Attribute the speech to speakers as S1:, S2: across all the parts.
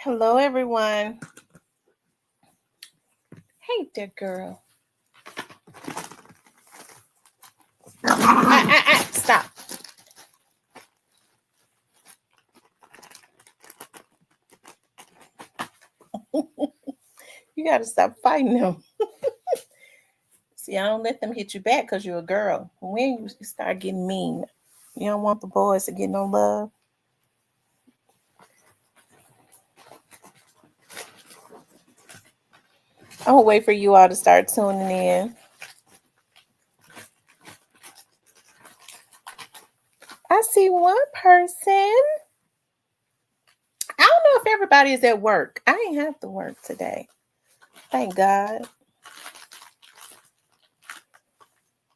S1: Hello, everyone. Hey there, girl. Stop. You got to stop fighting them. See, I don't let them hit you back because you're a girl. When you start getting mean, you don't want the boys to get no love. I'm going to wait for you all to start tuning in. I see one person. I don't know if everybody is at work. I ain't have to work today. Thank God.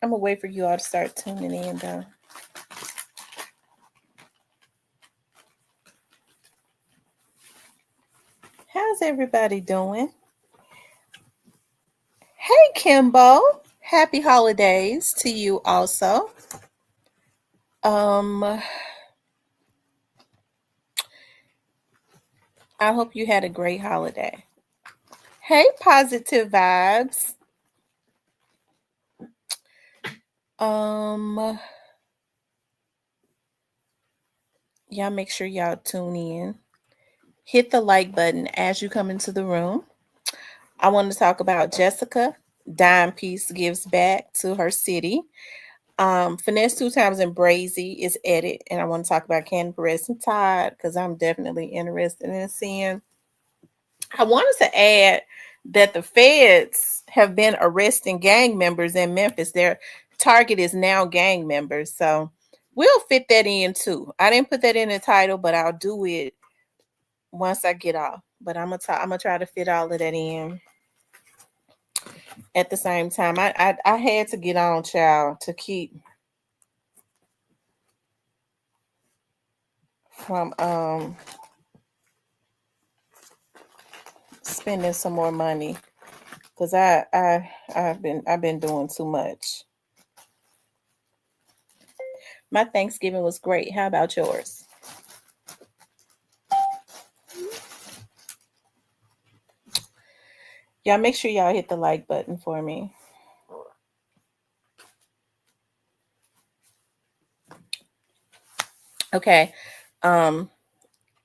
S1: I'm going to wait for you all to start tuning in, though. How's everybody doing? Hey, Kimbo. Happy holidays to you also. I hope you had a great holiday. Hey, positive vibes. Y'all make sure y'all tune in. Hit the like button as you come into the room. I want to talk about Jessica. Dime Piece gives back to her city. Finesse 2 times and Brazy is edit, and I want to talk about Candy Perez and Todd because I'm definitely interested in seeing. I wanted to add that the feds have been arresting gang members in Memphis. Their target is now gang members, so we'll fit that in too. I didn't put that in the title, but I'll do it once I get off. But I'm gonna try to fit all of that in at the same time. I had to get on, child, to keep from spending some more money because I've been doing too much. My Thanksgiving was great. How about yours? Y'all make sure y'all hit the like button for me. Okay.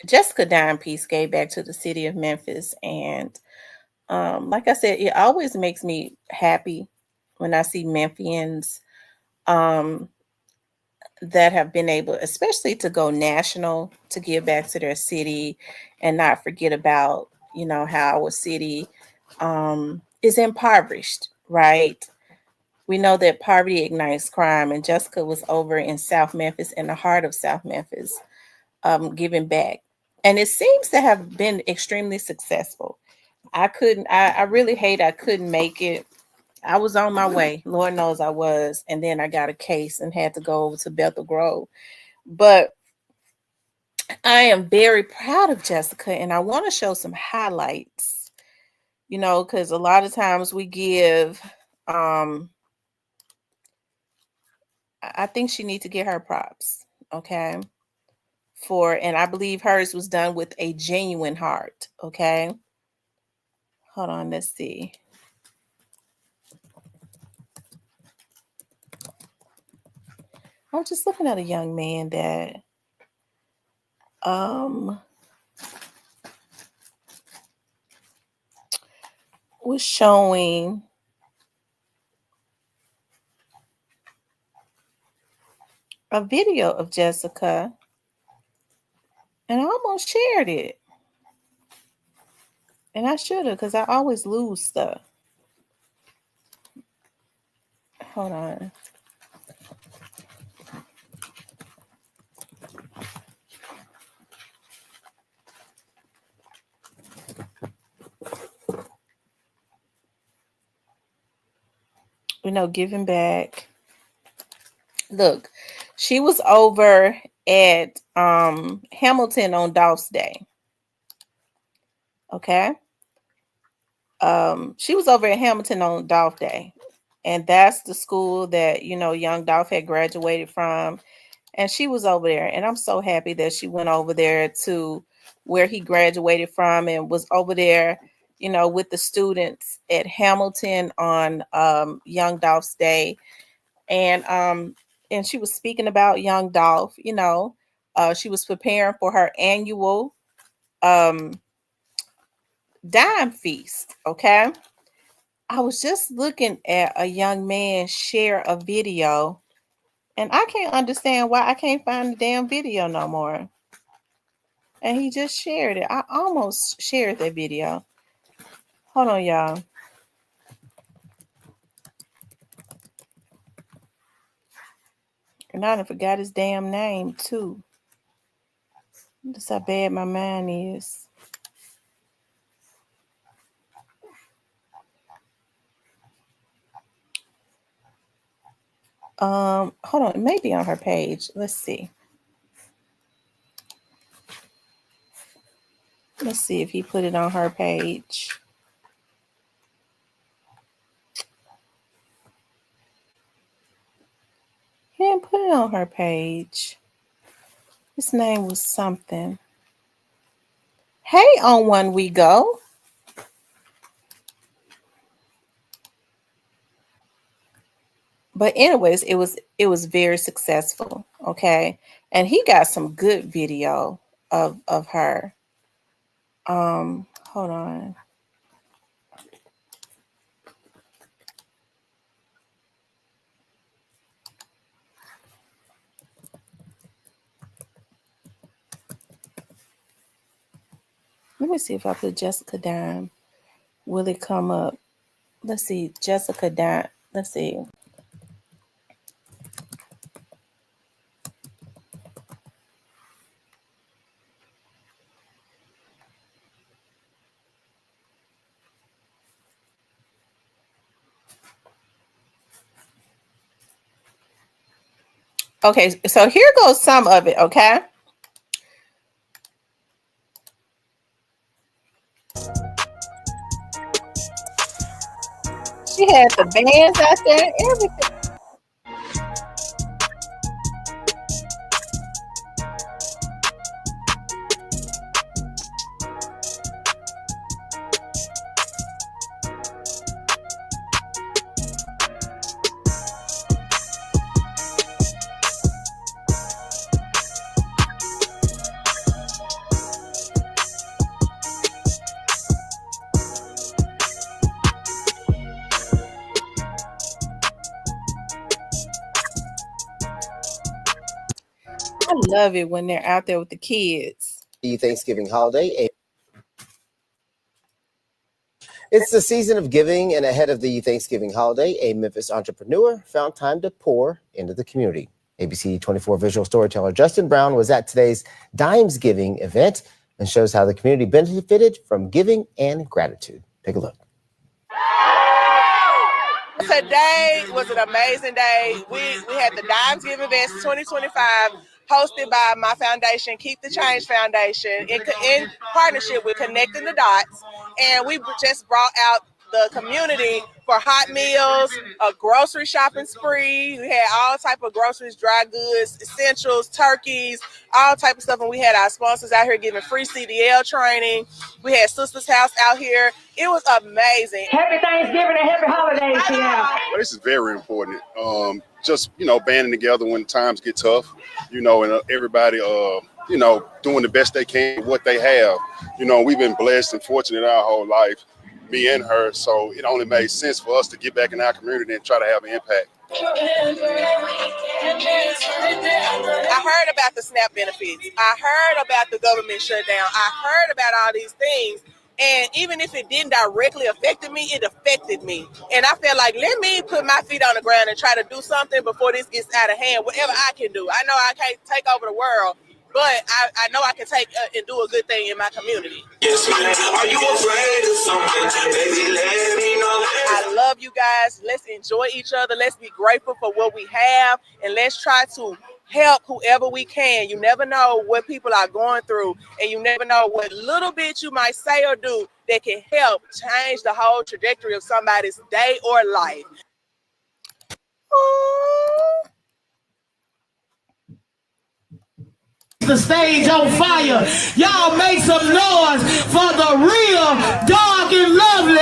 S1: Jessica Dime Piece gave back to the city of Memphis. And like I said, it always makes me happy when I see Memphians that have been able, especially to go national, to give back to their city and not forget about, how our city is impoverished, right? We know that poverty ignites crime, and Jessica was over in South Memphis, in the heart of South Memphis, giving back. And it seems to have been extremely successful. I really hate I couldn't make it. I was on my way. Lord knows I was. And then I got a case and had to go over to Bethel Grove. But I am very proud of Jessica, and I want to show some highlights, because a lot of times we give, I think she needs to get her props, okay? And I believe hers was done with a genuine heart, okay? Hold on, let's see. I'm just looking at a young man that was showing a video of Jessica, and I almost shared it. And I should have, because I always lose stuff. Hold on. Giving back. Look, she was over at Hamilton on Dolph's Day. Okay. She was over at Hamilton on Dolph Day. And that's the school that, young Dolph had graduated from. And she was over there, and I'm so happy that she went over there to where he graduated from and was over there, with the students at Hamilton on Young Dolph's Day. And she was speaking about Young Dolph. She was preparing for her annual um dime feast. Okay. I was just looking at a young man share a video, and I can't understand why I can't find the damn video no more. And he just shared it. I almost shared that video. Hold on, y'all. And I done forgot his damn name too. That's how bad my mind is. Hold on, it may be on her page. Let's see. Let's see if he put it on her page. He didn't put it on her page. His name was something. Hey, on one we go. But anyways, it was very successful. Okay. And he got some good video of her. Hold on. Let me see if I put Jessica Dime. Will it come up? Let's see. Jessica Dime. Let's see. Okay, so here goes some of it, okay? She had the bands out there and everything. I love it when they're out there with the kids.
S2: The Thanksgiving holiday. It's the season of giving, and ahead of the Thanksgiving holiday, a Memphis entrepreneur found time to pour into the community. ABC 24 visual storyteller Justin Brown was at today's Dimes Giving event and shows how the community benefited from giving and gratitude. Take a look.
S3: Today was an amazing day. We had the Dimes Giving Event 2025 hosted by my foundation, Keep the Change Foundation, in partnership with Connecting the Dots. And we just brought out the community for hot meals, a grocery shopping spree. We had all type of groceries, dry goods, essentials, turkeys, all type of stuff. And we had our sponsors out here giving free CDL training. We had Sister's House out here. It was amazing.
S4: Happy Thanksgiving and happy holidays to y'all.
S5: Well, this is very important. Just, banding together when times get tough, and everybody, doing the best they can with what they have. We've been blessed and fortunate our whole life, me and her. So it only made sense for us to get back in our community and try to have an impact.
S3: I heard about the SNAP benefits. I heard about the government shutdown. I heard about all these things. And even if it didn't directly affect me, it affected me. And I felt like, let me put my feet on the ground and try to do something before this gets out of hand, whatever I can do. I know I can't take over the world, but I know I can take and do a good thing in my community. Yes, are you afraid of something? Baby, let me know. I love you guys. Let's enjoy each other. Let's be grateful for what we have, and let's try to help whoever we can. You never know what people are going through, and you never know what little bit you might say or do that can help change the whole trajectory of somebody's day or life.
S1: Aww.
S6: the stage on fire. Y'all make some noise for the real Dark and Lovely.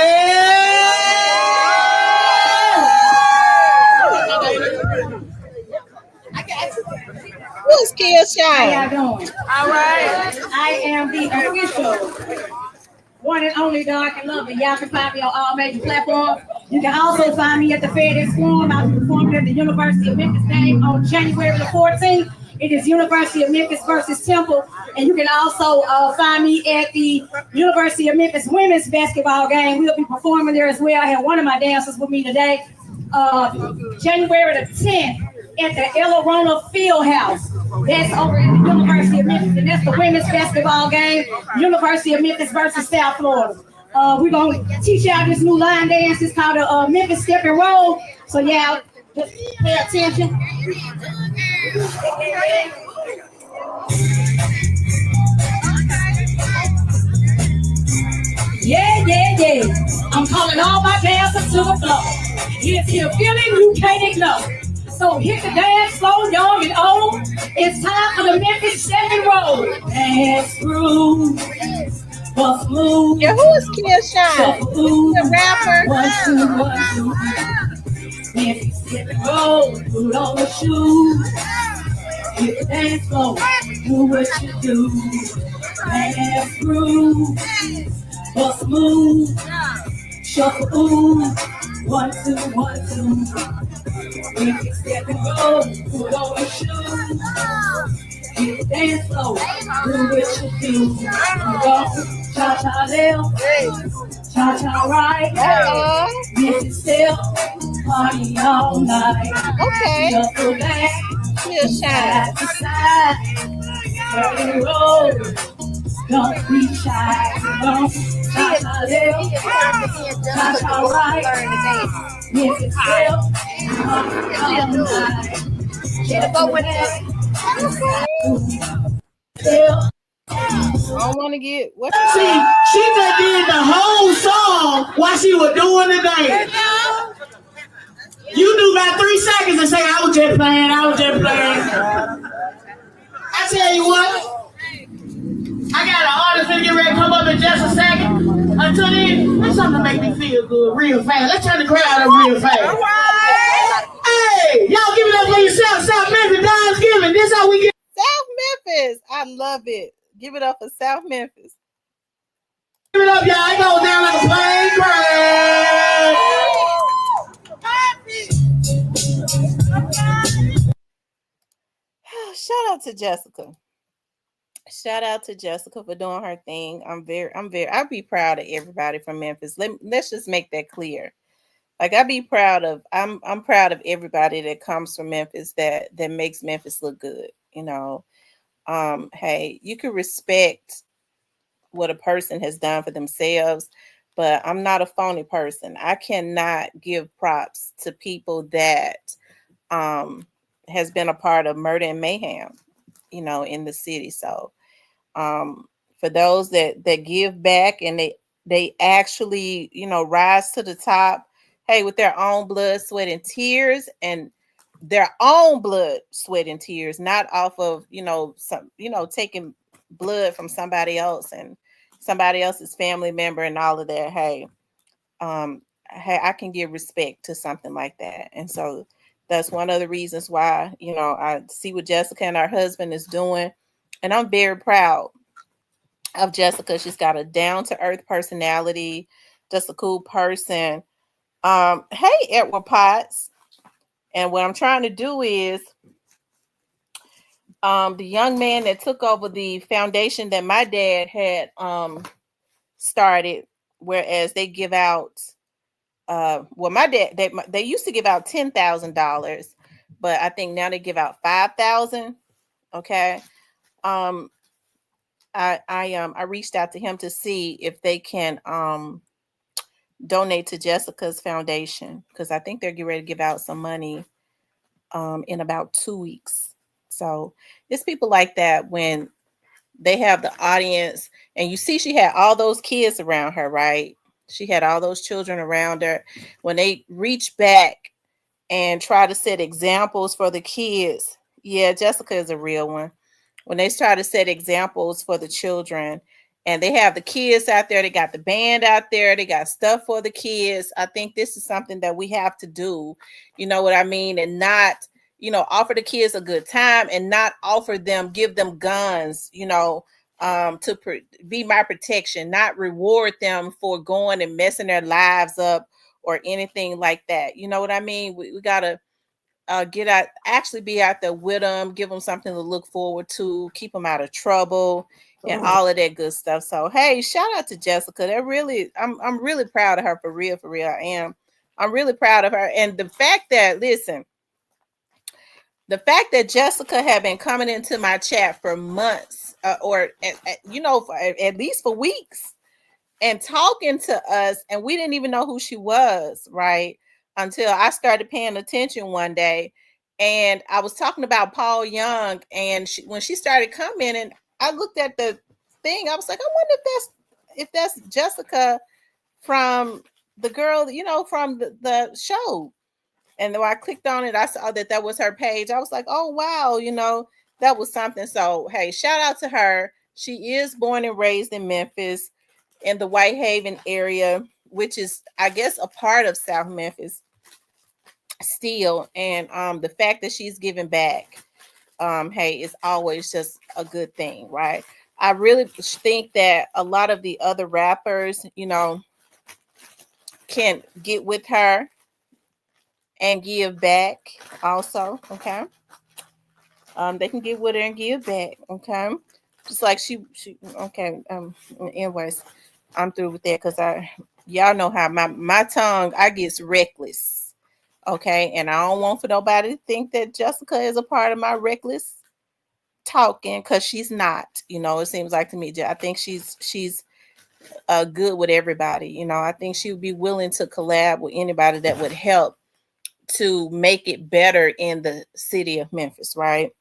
S1: Who's Kia
S4: How
S1: Shine?
S4: y'all doing?
S3: All right.
S4: I am the official one and only Dark and Lovely. Y'all can find me on all major platforms. You can also find me at the FedEx Forum. I'll be performing at the University of Memphis game on January the 14th. It is University of Memphis versus Temple. And you can also find me at the University of Memphis women's basketball game. We'll be performing there as well. I have one of my dancers with me today. January the 10th at the El Arona Fieldhouse. That's over at the University of Memphis, and that's the women's basketball game. University of Memphis versus South Florida. We're gonna teach y'all this new line dance. It's called the Memphis Step and Roll. So y'all just pay attention. Yeah, yeah, yeah. I'm calling all my dancers to the floor. If you're feeling, you can't ignore. So hit the dance floor, young and old. It's time for the Memphis Step and Roll. Dance through, bust move.
S1: Yeah, who is Kia Shine? The rapper.
S4: 1, 2, 1, 2. Memphis Step and Roll, put on the shoes. Hit the dance floor, do what you do. Dance through, bust move, shuffle, ooh. 1, 2, 1, 2. Memphis Step and Roll, put on the shoes. Hit the dance floor, do what you do. Go, cha-cha left, cha-cha right. Memphis Step, party all night.
S1: Okay.
S4: Shuffle back,
S1: Kia Shine.
S4: side to side. Turn and roll, don't be shy. Don't cha-cha left, cha-cha right. Memphis Step, party all night. Shuffle back, step.
S1: I don't want to get what you
S6: See,
S1: say.
S6: she just did the whole song while she was doing the dance. You do about 3 seconds and say, I was just playing, I was just playing. I tell you what, I got an artist gonna get ready to come up in just a second. Until then, there's something to make me feel good real fast. Let's turn the crowd up real fast. Hey, y'all give it up for yourself. South Memphis, Thanksgiving. This how we get.
S1: South Memphis. I love it. Give it up for South Memphis.
S6: Give it up, y'all. It goes down like a plane crash.
S1: Shout out to Jessica. Shout out to Jessica for doing her thing. I'll be proud of everybody from Memphis. Let's just make that clear. Like I'm proud of everybody that comes from Memphis that makes Memphis look good. You know, hey, you can respect what a person has done for themselves, but I'm not a phony person. I cannot give props to people that has been a part of murder and mayhem, you know, in the city. So for those that give back and they actually, you know, rise to the top, hey, with their own blood, sweat, and tears, and their own blood, sweat, and tears, not off of, you know, some, you know, taking blood from somebody else and somebody else's family member and all of that. Hey, I can give respect to something like that. And so that's one of the reasons why, you know, I see what Jessica and her husband is doing. And I'm very proud of Jessica. She's got a down-to-earth personality, just a cool person. Hey, Edward Potts. And what I'm trying to do is the young man that took over the foundation that my dad had started, whereas they give out well, my dad, they used to give out $10,000, but I think now they give out 5,000. Okay. I reached out to him to see if they can donate to Jessica's foundation, because I think they're getting ready to give out some money in about 2 weeks. So it's people like that when they have the audience, and you see she had all those kids around her, right? She had all those children around her. When they reach back and try to set examples for the kids, yeah, Jessica is a real one. when they try to set examples for the children, and they have the kids out there, they got the band out there, they got stuff for the kids. I think this is something that we have to do, you know what I mean, and not, you know, offer the kids a good time and not offer them, give them guns, you know, to be my protection, not reward them for going and messing their lives up or anything like that. You know what I mean? We gotta get out, actually be out there with them, give them something to look forward to, keep them out of trouble, and all of that good stuff. So hey, shout out to Jessica. That really, I'm really proud of her, for real, for real. I am. I'm really proud of her, and the fact that, listen, the fact that Jessica had been coming into my chat for months, or you know, for, at least for weeks, and talking to us, and we didn't even know who she was, right? Until I started paying attention one day, and I was talking about Paul Young, and when she started coming, and I looked at the thing, I was like, I wonder if that's Jessica from the girl, you know, from the show. And when I clicked on it, I saw that was her page. I was like, oh wow, you know, that was something. So hey, shout out to her. She is born and raised in Memphis, in the Whitehaven area, which is, I guess, a part of South Memphis still. And the fact that she's giving back, hey, it's always just a good thing, right? I really think that a lot of the other rappers, you know, can get with her and give back also. Okay. They can get with her and give back. Okay. Just like she okay. Anyways, I'm through with that, because y'all know how my tongue, I gets reckless. Okay. And I don't want for nobody to think that Jessica is a part of my reckless talking, because she's not. You know, it seems like to me, I think she's good with everybody. You know, I think she would be willing to collab with anybody that would help to make it better in the city of Memphis, right?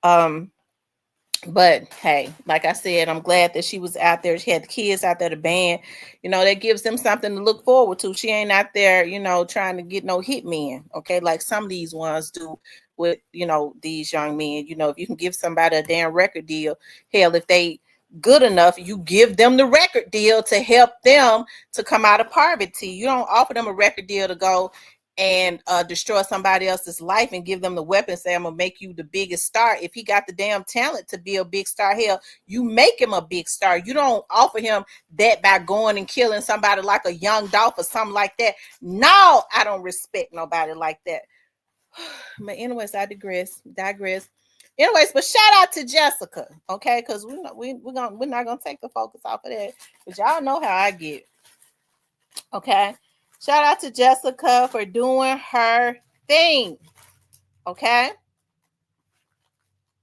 S1: But hey, like I said, I'm glad that she was out there. She had the kids out there, the band, you know, that gives them something to look forward to. She ain't out there, you know, trying to get no hitmen, okay, like some of these ones do with, you know, these young men. You know, if you can give somebody a damn record deal, hell, if they good enough, you give them the record deal to help them to come out of poverty. You don't offer them a record deal to go and destroy somebody else's life and give them the weapon, say, I'm gonna make you the biggest star. If he got the damn talent to be a big star, hell, you make him a big star. You don't offer him that by going and killing somebody like a Young Dolph or something like that. No, I don't respect nobody like that. But anyways, I digress. Anyways, but shout out to Jessica, okay? Because we're not gonna take the focus off of that. But y'all know how I get. Okay. Shout out to Jessica for doing her thing. Okay.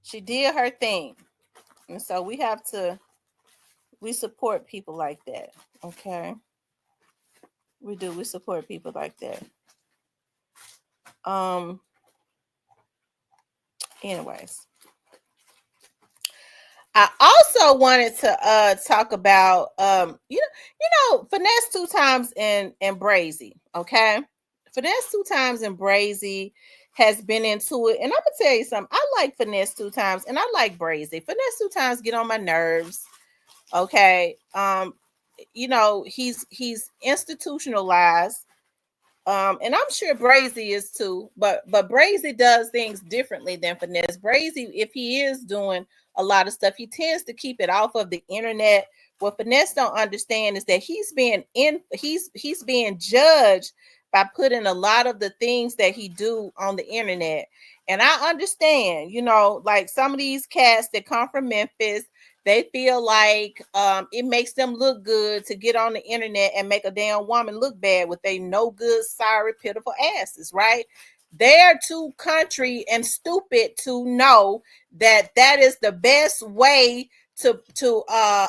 S1: She did her thing. And so we support people like that. Okay. We do. We support people like that. Anyways. I also wanted to talk about you know Finesse 2 Times and Brazy, okay? Finesse 2 Times and Brazy has been into it, and I'm gonna tell you something. I like Finesse 2 Times and I like Brazy. Finesse 2 Times get on my nerves, okay? You know, he's institutionalized. And I'm sure Brazy is too, but Brazy does things differently than Finesse. Brazy, if he is doing a lot of stuff, he tends to keep it off of the internet. What Finesse don't understand is that he's being judged by putting a lot of the things that he do on the internet. And I understand, you know, like some of these cats that come from Memphis, they feel like it makes them look good to get on the internet and make a damn woman look bad with they no good, sorry, pitiful asses, right? They're too country and stupid to know that that is the best way to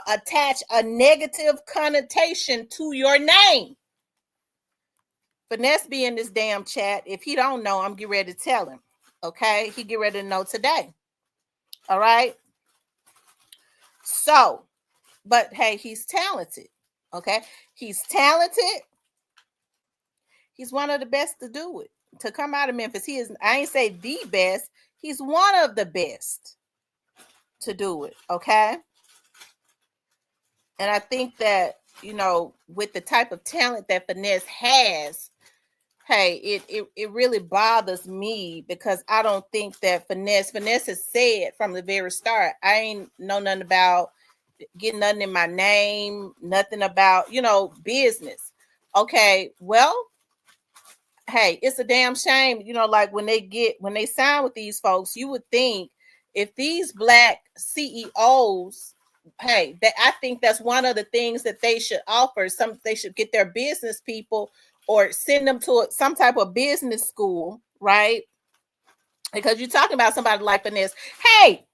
S1: attach a negative connotation to your name. Finesse be in this damn chat. If he don't know, I'm getting ready to tell him. Okay, he get ready to know today. All right. So, but hey, he's talented. Okay, he's talented. He's one of the best to do it, to come out of Memphis. He is, I ain't say the best, he's one of the best. to do it, okay? And I think that, you know, with the type of talent that Finesse has, hey, it really bothers me because I don't think that Finesse has said from the very start, I ain't know nothing about getting nothing in my name, nothing about, you know, business. Okay, well, hey, it's a damn shame, you know, like when they sign with these folks, you would think if these black CEOs, hey, that I think that's one of the things that they should offer. They should get their business people or send them to some type of business school, right? Because you're talking about somebody like Finesse. Hey,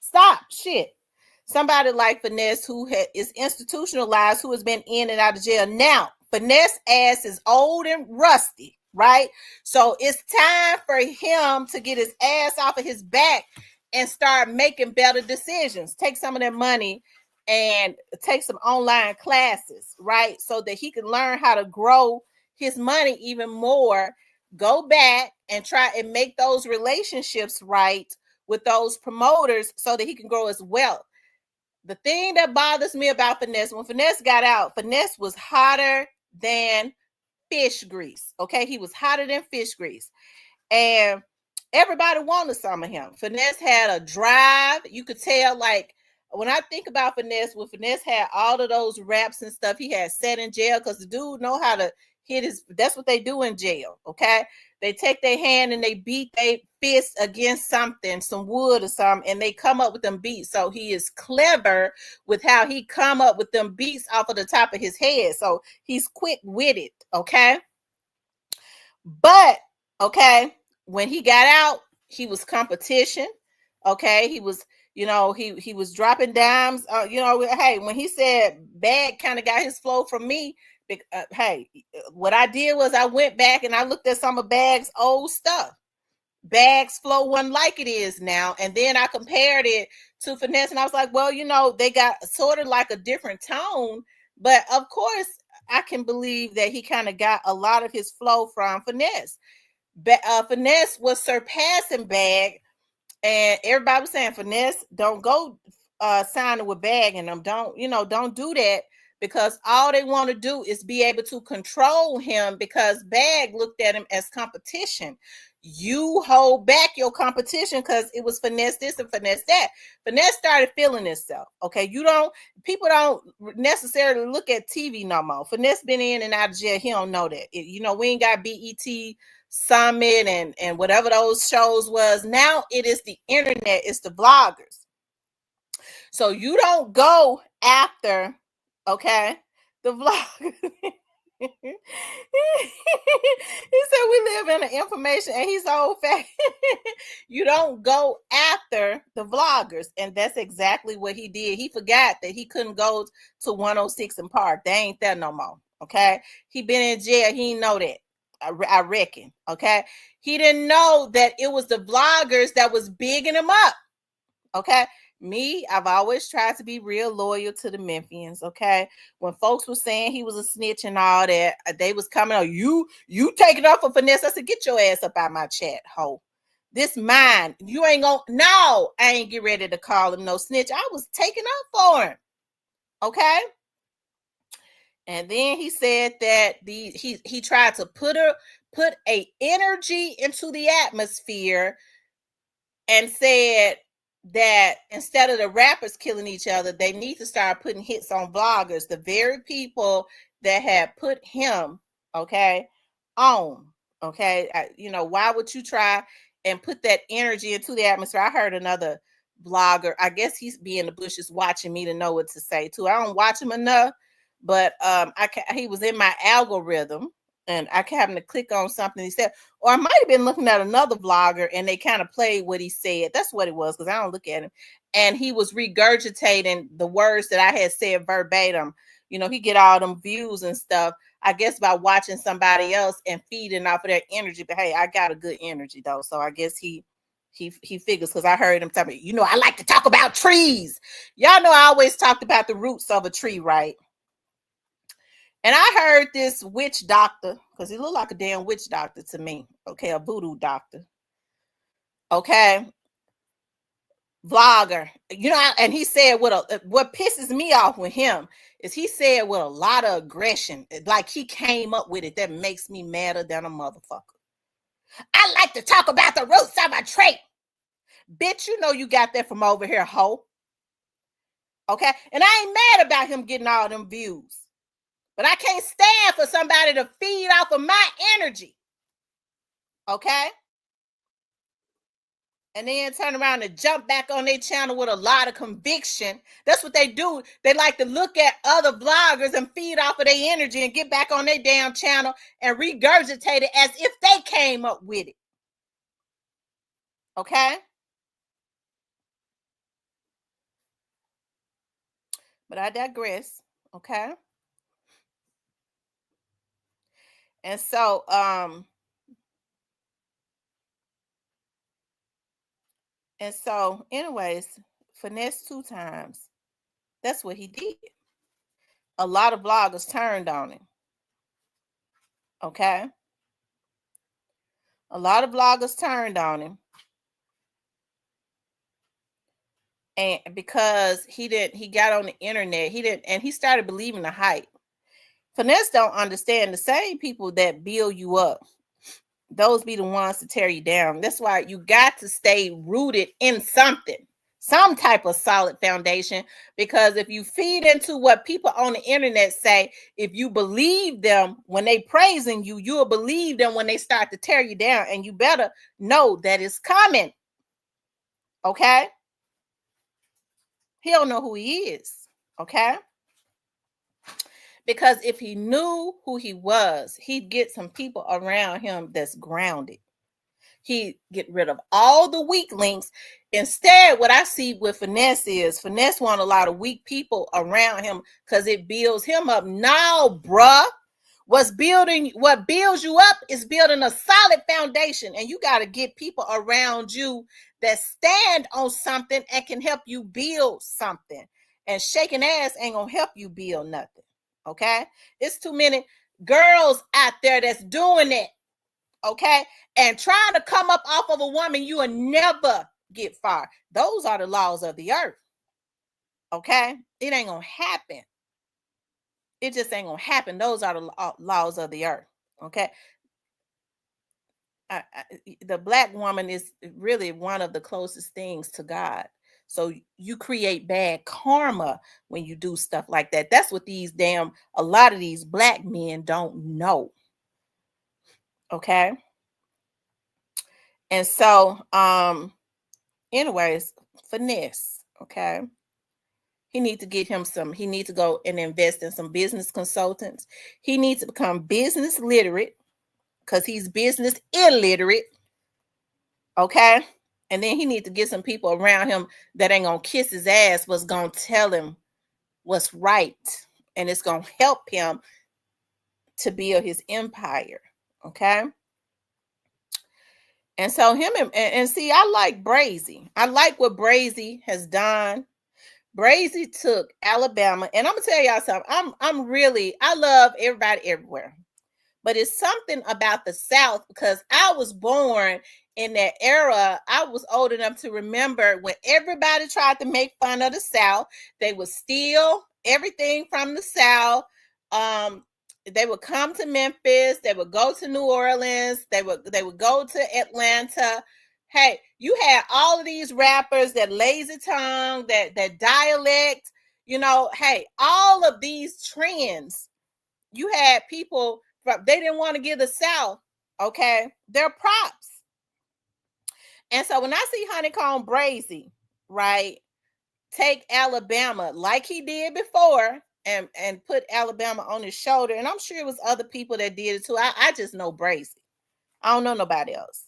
S1: stop shit. Somebody like Finesse who is institutionalized, who has been in and out of jail. Now, Finesse ass is old and rusty, right? So it's time for him to get his ass off of his back and start making better decisions. Take some of that money and take some online classes, right? So that he can learn how to grow his money even more. Go back and try and make those relationships right with those promoters so that he can grow his wealth. The thing that bothers me about Finesse, when Finesse got out, Finesse was hotter than fish grease. Okay, he was hotter than fish grease. And everybody wanted some of him. Finesse had a drive. You could tell, like, when I think about Finesse, when Finesse had all of those raps and stuff, he had set in jail because the dude know how to hit his, that's what they do in jail, okay? They take their hand and they beat their fist against something, some wood or something, and they come up with them beats. So he is clever with how he come up with them beats off of the top of his head. So he's quick-witted, okay? But, okay, when he got out, he was competition. Okay, he was, you know, he was dropping dimes. You know, hey, when he said Bag kind of got his flow from me. Hey, what I did was I went back and I looked at some of Bag's old stuff. Bag's flow wasn't like it is now, and then I compared it to Finesse, and I was like, well, you know, they got sort of like a different tone, but of course, I can believe that he kind of got a lot of his flow from Finesse. Finesse was surpassing Bag, and everybody was saying, Finesse, don't go signing with Bag and them. Don't do that, because all they want to do is be able to control him, because Bag looked at him as competition. You hold back your competition because it was Finesse this and Finesse that. Finesse started feeling himself. Okay, people don't necessarily look at TV no more. Finesse been in and out of jail. He don't know that. We ain't got BET Summit and whatever those shows was. Now it is the internet. It's the bloggers. So you don't go after, okay, the vlogger. He said we live in an information, and he's old fashioned. You don't go after the vloggers, and that's exactly what he did. He forgot that he couldn't go to 106 in Park. They ain't there no more. Okay, he been in jail. He didn't know that. I reckon. Okay, he didn't know that it was the vloggers that was bigging him up. Okay. Me, I've always tried to be real loyal to the Memphians, okay? When folks were saying he was a snitch and all that, they was coming on, you take it off for Finesse. I said, get your ass up out my chat, ho. This mine. You ain't gonna, no, I ain't get ready to call him no snitch. I was taking up for him, okay? And then he said that he tried to put a energy into the atmosphere and said that instead of the rappers killing each other, they need to start putting hits on vloggers, the very people that had put him, okay, on, okay. Why would you try and put that energy into the atmosphere? I heard another blogger, I guess he's be in the bushes watching me to know what to say too. I don't watch him enough, but he was in my algorithm, and I happened to click on something he said, or I might have been looking at another vlogger and they kind of played what he said. That's what it was, because I don't look at him. And he was regurgitating the words that I had said verbatim. He get all them views and stuff, I guess, by watching somebody else and feeding off of their energy. But hey, I got a good energy though, so I guess he figures, because I heard him talking, I like to talk about trees. Y'all know I always talked about the roots of a tree, right? And I heard this witch doctor, because he looked like a damn witch doctor to me. Okay, a voodoo doctor. Okay. vlogger, and he said what pisses me off with him is he said with a lot of aggression, like he came up with it, that makes me madder than a motherfucker. I like to talk about the roots of a tree. Bitch, you got that from over here, hoe. Okay? And I ain't mad about him getting all them views. But I can't stand for somebody to feed off of my energy. Okay? And then turn around and jump back on their channel with a lot of conviction. That's what they do. They like to look at other vloggers and feed off of their energy and get back on their damn channel and regurgitate it as if they came up with it. Okay? But I digress. Okay? And so, anyways, finesse 2 times. That's what he did. A lot of vloggers turned on him. Okay? A lot of vloggers turned on him. And because he got on the internet, he started believing the hype. Finesse don't understand the same people that build you up. Those be the ones to tear you down. That's why you got to stay rooted in something, some type of solid foundation. Because if you feed into what people on the internet say, if you believe them when they praising you, you'll believe them when they start to tear you down. And you better know that it's coming. Okay? He don't know who he is. Okay? Because if he knew who he was, he'd get some people around him that's grounded. He'd get rid of all the weak links. Instead, what I see with Finesse is Finesse want a lot of weak people around him because it builds him up. No, bruh. What builds you up is building a solid foundation. And you got to get people around you that stand on something and can help you build something. And shaking ass ain't going to help you build nothing. Okay? It's too many girls out there that's doing it. Okay? And trying to come up off of a woman, you will never get far. Those are the laws of the earth. Okay? It ain't going to happen. It just ain't going to happen. Those are the laws of the earth. Okay? The black woman is really one of the closest things to God. So you create bad karma when you do stuff like that. That's what a lot of these black men don't know. Okay? And so, anyways, Finesse, okay? He needs to go and invest in some business consultants. He needs to become business literate because he's business illiterate. Okay? And then he needs to get some people around him that ain't going to kiss his ass, but going to tell him what's right. And it's going to help him to build his empire. Okay? And so and see, I like Brazy. I like what Brazy has done. Brazy took Alabama, and I'm gonna tell y'all something. I love everybody everywhere, but it's something about the South because I was born in that era. I was old enough to remember when everybody tried to make fun of the South. They would steal everything from the South. They would come to Memphis. They would go to New Orleans. They would go to Atlanta. Hey, you had all of these rappers, that lazy tongue, that dialect, hey, all of these trends. You had people, they didn't want to give the South, okay, their props. And so when I see Honeycomb Brazy, right, take Alabama like he did before and put Alabama on his shoulder, and I'm sure it was other people that did it too. I just know Brazy. I don't know nobody else.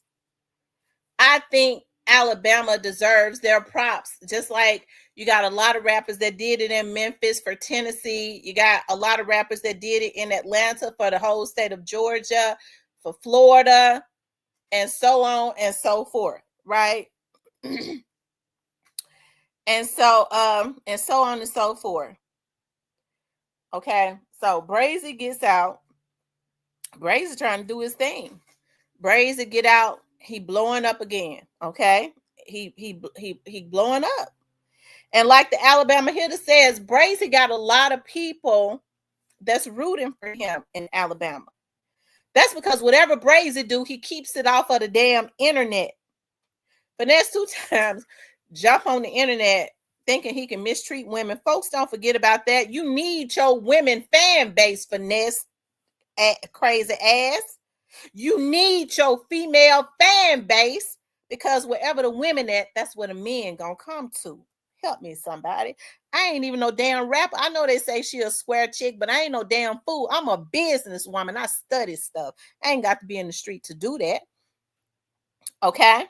S1: I think Alabama deserves their props, just like you got a lot of rappers that did it in Memphis for Tennessee. You got a lot of rappers that did it in Atlanta for the whole state of Georgia, for Florida, and so on and so forth, right? And so on and so forth. Okay, so Brazy gets out. Brazy trying to do his thing. Brazy get out. He blowing up again. Okay, he blowing up. And like the Alabama hitter says, Brazy got a lot of people that's rooting for him in Alabama. That's because whatever Brazy do, he keeps it off of the damn internet. Finesse 2 times jump on the internet thinking he can mistreat women. Folks, don't forget about that. You need your women fan base, Finesse crazy ass. You need your female fan base, because wherever the women at, that's where the men gonna come to. Help me, somebody. I ain't even no damn rapper. I know they say she a square chick, but I ain't no damn fool. I'm a businesswoman. I study stuff. I ain't got to be in the street to do that. Okay?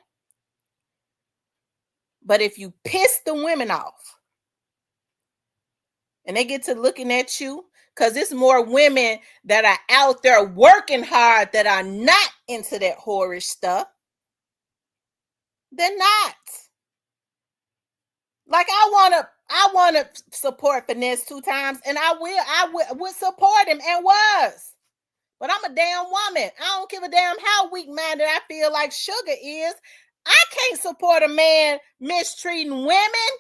S1: But if you piss the women off and they get to looking at you, because it's more women that are out there working hard that are not into that whorish stuff. They're not. Like, I wanna support Finesse 2 times, and I would support him and was. But I'm a damn woman. I don't give a damn how weak-minded I feel like Sugar is. I can't support a man mistreating women.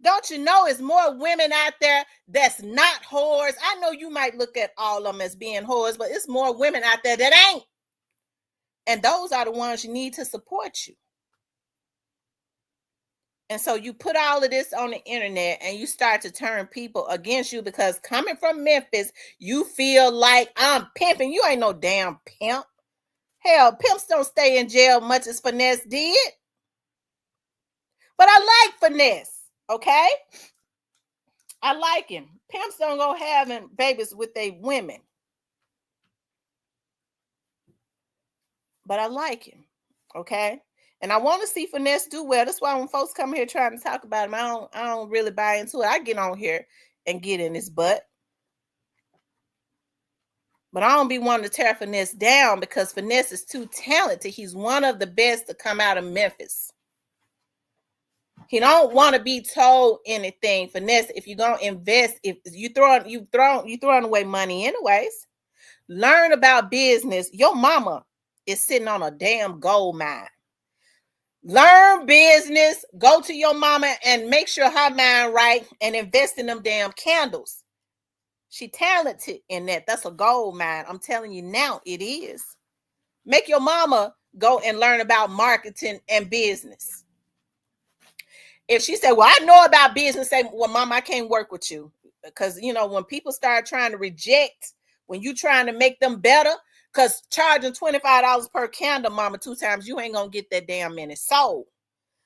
S1: Don't you know it's more women out there that's not whores? I know you might look at all of them as being whores, but it's more women out there that ain't. And those are the ones you need to support you. And so you put all of this on the internet and you start to turn people against you, because coming from Memphis, you feel like I'm pimping. You ain't no damn pimp. Hell, pimps don't stay in jail much as Finesse did. But I like Finesse, okay? I like him. Pimps don't go having babies with their women. But I like him, okay? And I want to see Finesse do well. That's why when folks come here trying to talk about him, I don't really buy into it. I get on here and get in his butt. But I don't be wanting to tear Finesse down, because Finesse is too talented. He's one of the best to come out of Memphis. He don't want to be told anything. Finesse, if you're gonna invest, if you throwing away money anyways, learn about business. Your mama is sitting on a damn gold mine. Learn business, go to your mama and make sure her mind right, and invest in them damn candles. She talented in that. That's a gold mine. I'm telling you now, it is. Make your mama go and learn about marketing and business. If she said, well, I know about business, say, well, mama, I can't work with you. Because, you know, when people start trying to reject, when you trying to make them better, because charging $25 per candle, mama, 2 times, you ain't going to get that damn many sold.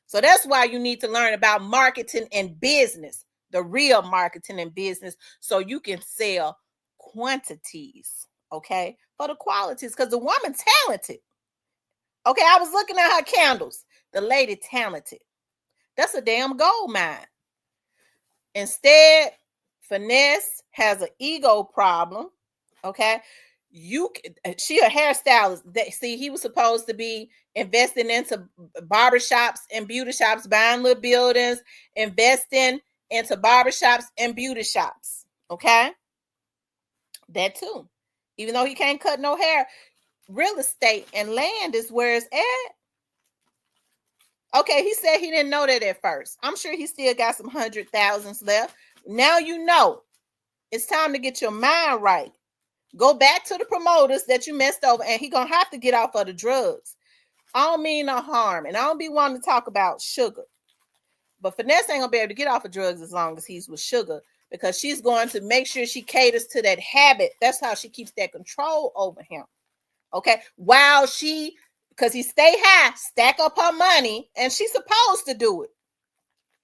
S1: So that's why you need to learn about marketing and business, the real marketing and business, so you can sell quantities, okay, for the qualities, because the woman talented. Okay, I was looking at her candles. The lady talented. That's a damn gold mine. Instead, Finesse has an ego problem, okay? She a hairstylist. See, he was supposed to be investing into barbershops and beauty shops, buying little buildings, investing into barbershops and beauty shops, okay? That too. Even though he can't cut no hair, real estate and land is where it's at. Okay, he said he didn't know that at first. I'm sure he still got some 100,000s left. Now you know. It's time to get your mind right. Go back to the promoters that you messed over, and he gonna have to get off of the drugs. I don't mean no harm, and I don't be wanting to talk about Sugar. But Finesse ain't gonna be able to get off of drugs as long as he's with Sugar, because she's going to make sure she caters to that habit. That's how she keeps that control over him. Okay, while because he stay high, stack up her money, and she's supposed to do it.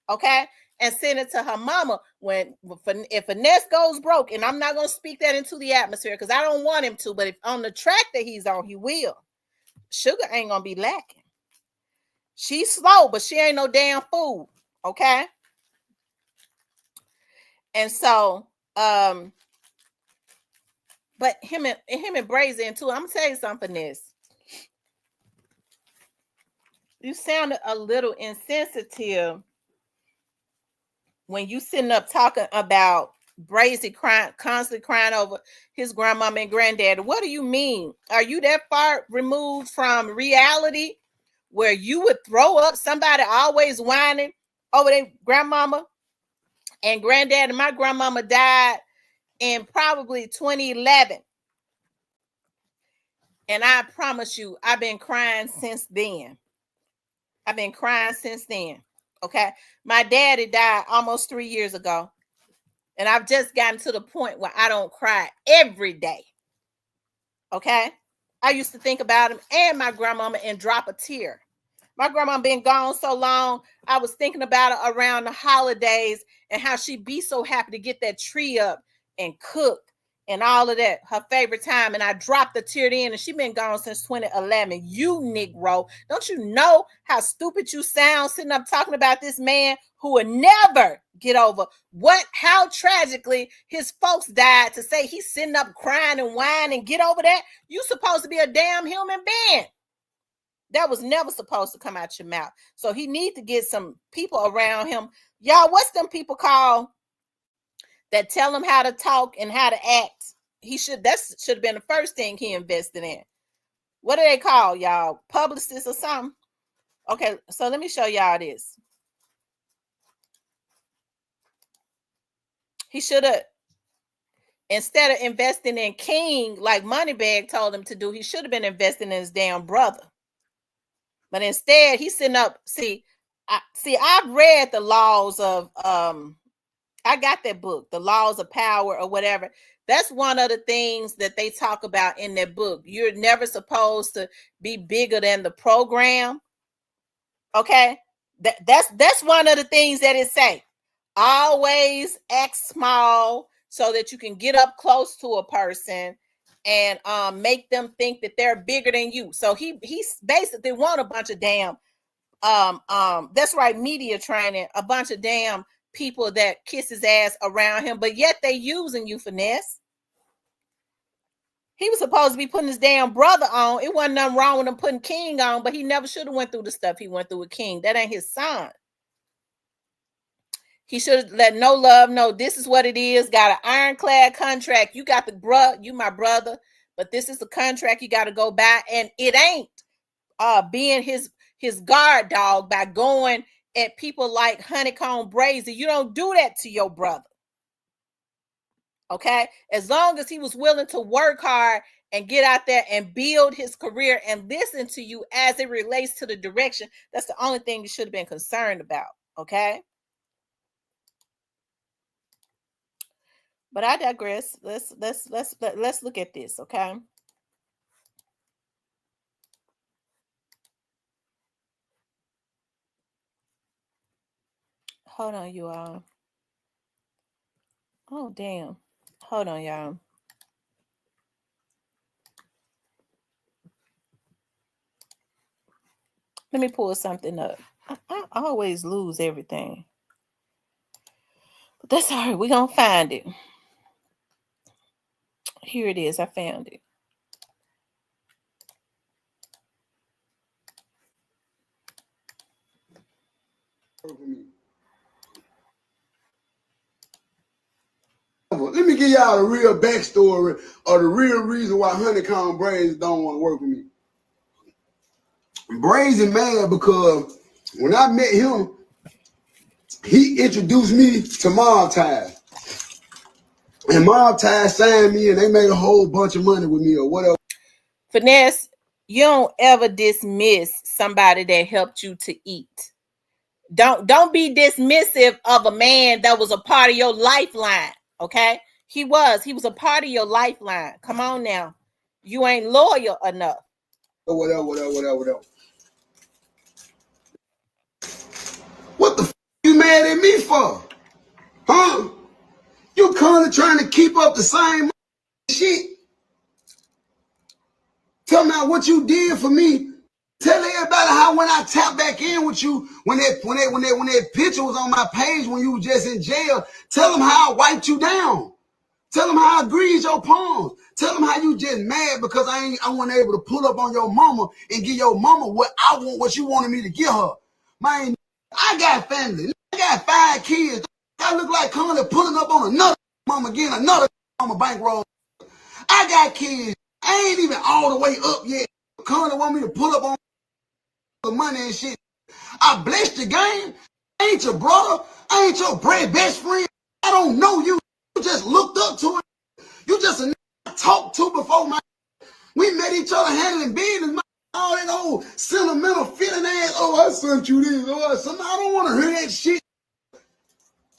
S1: Okay, and send it to her mama if Finesse goes broke. And I'm not going to speak that into the atmosphere, because I don't want him to, but if on the track that he's on, he will. Sugar ain't going to be lacking. She's slow, but she ain't no damn fool. Okay. And so, but him and Brazy and too, I'm going to tell you something, Finesse. You sounded a little insensitive when you sitting up talking about Brazy constantly crying over his grandmama and granddaddy. What do you mean? Are you that far removed from reality where you would throw up, somebody always whining over their grandmama and granddad, and my grandmama died in probably 2011. And I promise you, I've been crying since then. I've been crying since then. Okay. My daddy died almost 3 years ago. And I've just gotten to the point where I don't cry every day. Okay. I used to think about him and my grandmama and drop a tear. My grandma been gone so long. I was thinking about her around the holidays and how she'd be so happy to get that tree up and cook and all of that, her favorite time. And I dropped the tear in, and she been gone since 2011. You Negro, don't you know how stupid you sound sitting up talking about this man who will never get over how tragically his folks died, to say he's sitting up crying and whining and get over that? You supposed to be a damn human being. That was never supposed to come out your mouth. So he need to get some people around him. Y'all, what's them people called that tell him how to talk and how to act? That should have been the first thing he invested in. What do they call, y'all? Publicists or something? Okay, so let me show y'all this. He should have, instead of investing in King like Moneybag told him to do, he should have been investing in his damn brother. But instead, he's sitting up. I've read the laws of, I got that book, The Laws of Power or whatever. That's one of the things that they talk about in that book. You're never supposed to be bigger than the program. Okay? That's one of the things that it say. Always act small so that you can get up close to a person and make them think that they're bigger than you. So he basically want a bunch of damn that's right, media training, a bunch of damn people that kiss his ass around him, but yet they using you, Finesse. He was supposed to be putting his damn brother on. It wasn't nothing wrong with him putting King on, but he never should have went through the stuff he went through with King. That ain't his son. He should have let No Love know this is what it is. Got an ironclad contract. You got you my brother, but this is the contract you got to go by. And it ain't being his guard dog by going at people like Honeycomb Brazy. You don't do that to your brother. Okay? As long as he was willing to work hard and get out there and build his career and listen to you as it relates to the direction, that's the only thing you should have been concerned about. Okay? But I digress. Let's look at this, okay? Hold on, you all. Oh, damn. Hold on, y'all. Let me pull something up. I always lose everything. But that's all right. We're going to find it. Here it is. I found it.
S7: Let me give y'all the real backstory or the real reason why Honeycomb Brazy don't want to work with me. Brazy mad because when I met him, he introduced me to Mob Ties. And Mob Ties signed me and they made a whole bunch of money with me or whatever.
S1: Finesse, you don't ever dismiss somebody that helped you to eat. Don't be dismissive of a man that was a part of your lifeline. Okay? He was a part of your lifeline. Come on now. You ain't loyal enough.
S7: Whatever. What the f you mad at me for? Huh? You kinda trying to keep up the same shit. Tell me what you did for me. Tell everybody how when I tap back in with you, when that picture was on my page when you were just in jail, tell them how I wiped you down. Tell them how I greased your palms. Tell them how you just mad because I wasn't able to pull up on your mama and give your mama what you wanted me to give her. Man, I got family. I got 5 kids. I look like Conley pulling up on another mama getting another mama bankroll. I got kids. I ain't even all the way up yet. Conley want me to pull up on the money and shit. I blessed the game. I ain't your brother. I ain't your best friend. I don't know you. You just looked up to it. You just a talked to before my. We met each other handling business. All that old sentimental feeling ass. Oh, I sent you this. Oh, I don't want to hear that shit.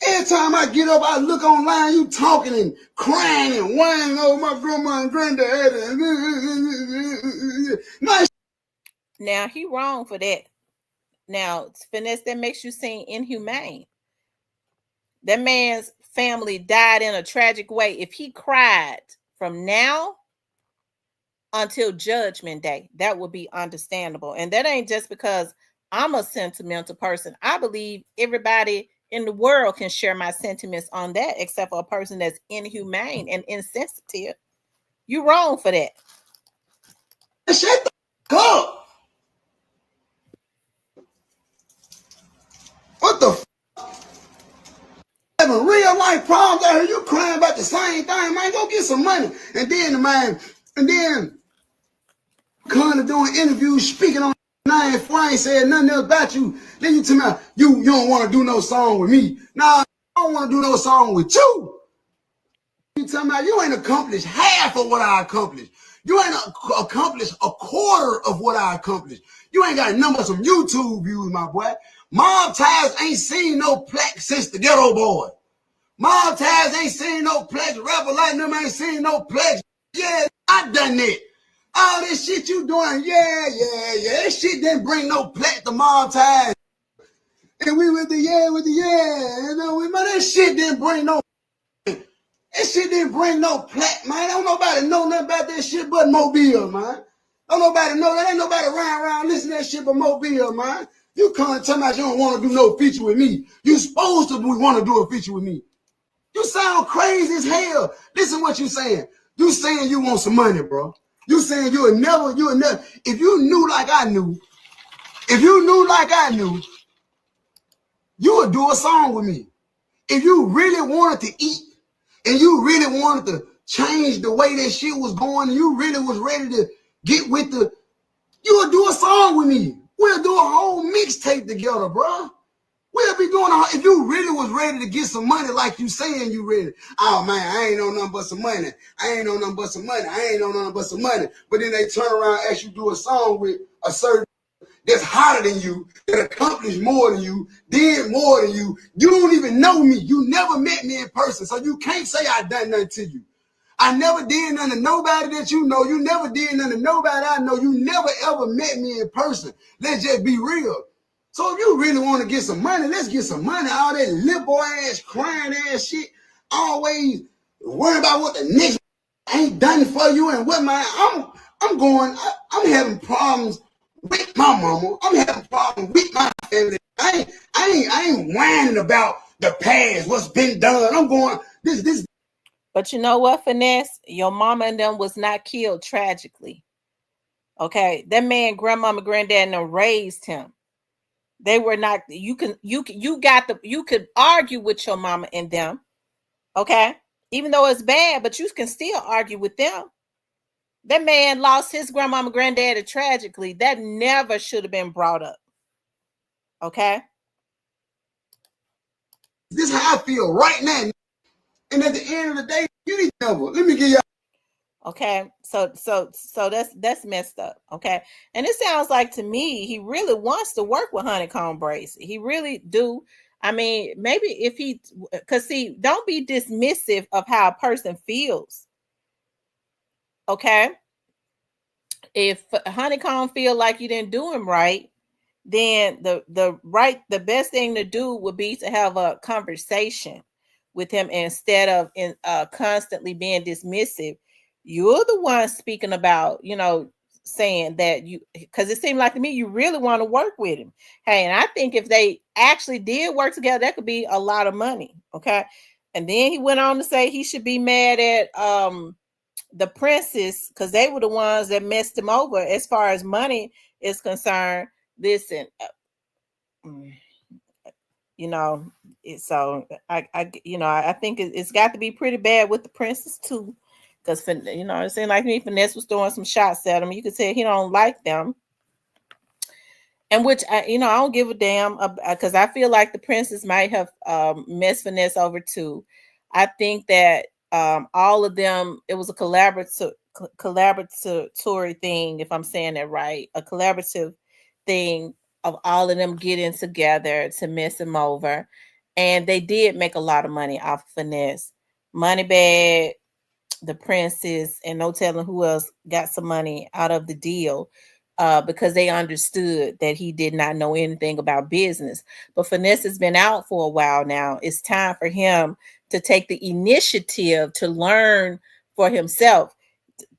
S7: Every time I get up, I look online, you talking and crying and whining over my grandma and granddad.
S1: Now, he wrong for that. Now, finesse, that makes you seem inhumane. That man's family died in a tragic way. If he cried from now until Judgment Day, that would be understandable. And that ain't just because I'm a sentimental person. I believe everybody in the world can share my sentiments on that, except for a person that's inhumane and insensitive. You wrong for that.
S7: Shut the fuck up. What the having real life problems out here, you crying about the same thing, man. Go get some money. And then kind of doing interviews, speaking on nine if I ain't said nothing else about you. Then you tell me you don't want to do no song with me. Nah, I don't want to do no song with you. You tell me you ain't accomplished half of what I accomplished. You ain't accomplished a quarter of what I accomplished. You ain't got a number of some YouTube views, my boy. Mob Ties ain't seen no plaque since the Ghetto Boy. Mob Ties ain't seen no plaques. Rapper like them ain't seen no plaques. Yeah, I done it. All this shit you doing, yeah. That shit didn't bring no plaque to Mob Ties. And we with the yeah. You know, that shit didn't bring no. That shit didn't bring no plaque, man. Don't nobody know nothing about that shit but Mobile, man. Don't nobody know that. Ain't nobody around listening to that shit but Mobile, man. You come tell me you don't want to do no feature with me. You supposed to want to do a feature with me. You sound crazy as hell. Listen what you saying. You saying you want some money, bro. You saying you'll never. If you knew like I knew, you would do a song with me. If you really wanted to eat and you really wanted to change the way that shit was going and you really was ready to get with you would do a song with me. We'll do a whole mixtape together, bro. We'll be doing if you really was ready to get some money like you saying you ready. Oh, man, I ain't on nothing but some money. I ain't on nothing but some money. I ain't on nothing but some money. But then they turn around and ask you to do a song with a certain that's hotter than you, that accomplished more than you, did more than you. You don't even know me. You never met me in person, so you can't say I done nothing to you. I never did nothing to nobody that you know. You never did nothing to nobody I know. You never ever met me in person. Let's just be real. So if you really want to get some money, let's get some money. All that little boy ass, crying ass shit, always worrying about what the next ain't done for you and what I'm having problems with my mama. I'm having problems with my family. I ain't whining about the past, what's been done. I'm going this.
S1: But you know what, Finesse? Your mama and them was not killed tragically. Okay, that man, grandmama, granddad, and them raised him. They were not. You could argue with your mama and them. Okay, even though it's bad, but you can still argue with them. That man lost his grandmama, granddaddy tragically. That never should have been brought up. Okay.
S7: This is how I feel right now. And at the end of the day, you need to know. Let me give you.
S1: Okay, so that's messed up. Okay, and it sounds like to me he really wants to work with Honeycomb Brazy. He really do. I mean, maybe if he, cause see, don't be dismissive of how a person feels. Okay, if Honeycomb feel like you didn't do him right, then the best thing to do would be to have a conversation with him instead of constantly being dismissive. You're the one speaking about, saying that because it seemed like to me you really want to work with him. Hey, and I think if they actually did work together, that could be a lot of money. Okay. And then he went on to say he should be mad at the Princess because they were the ones that messed him over as far as money is concerned. Listen, so I think it's got to be pretty bad with the Princess too, because it seemed like me Finesse was throwing some shots at him. You could tell he don't like them, And which I don't give a damn because I feel like the princess might have messed Finesse over too. I think that all of them, it was a collaboratory thing, if I'm saying that right, a collaborative thing of all of them getting together to mess him over, and they did make a lot of money off of Finesse. Moneybag, the princess, and no telling who else got some money out of the deal. Because they understood that he did not know anything about business. But Finesse has been out for a while now. It's time for him to take the initiative to learn for himself.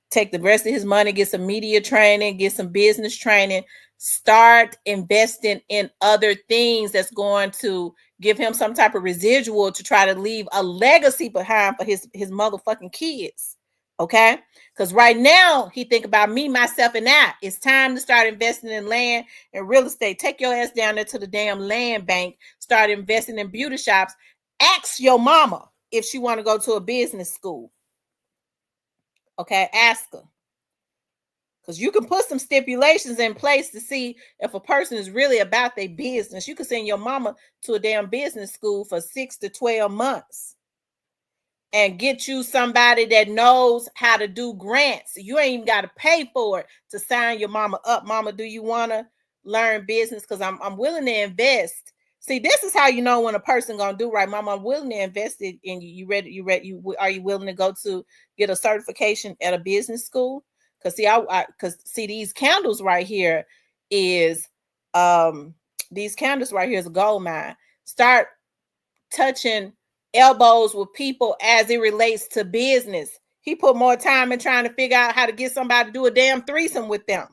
S1: Take the rest of his money, get some media training, get some business training, start investing in other things that's going to give him some type of residual to try to leave a legacy behind for his motherfucking kids. Okay? Because right now he think about me, myself, and I. It's time to start investing in land and real estate. Take your ass down there to the damn land bank. Start investing in beauty shops. Ask your mama if she want to go to a business school. Okay, ask her. Because you can put some stipulations in place to see if a person is really about their business. You can send your mama to a damn business school for 6 to 12 months and get you somebody that knows how to do grants. You ain't even got to pay for it to sign your mama up. Mama, do you want to learn business? Because I'm willing to invest. See, this is how you know when a person gonna do right. Mama, I'm willing to invest in you. Are you willing to go to get a certification at a business school? Because see, these candles right here is a gold mine. Start touching elbows with people as it relates to business. He put more time in trying to figure out how to get somebody to do a damn threesome with them.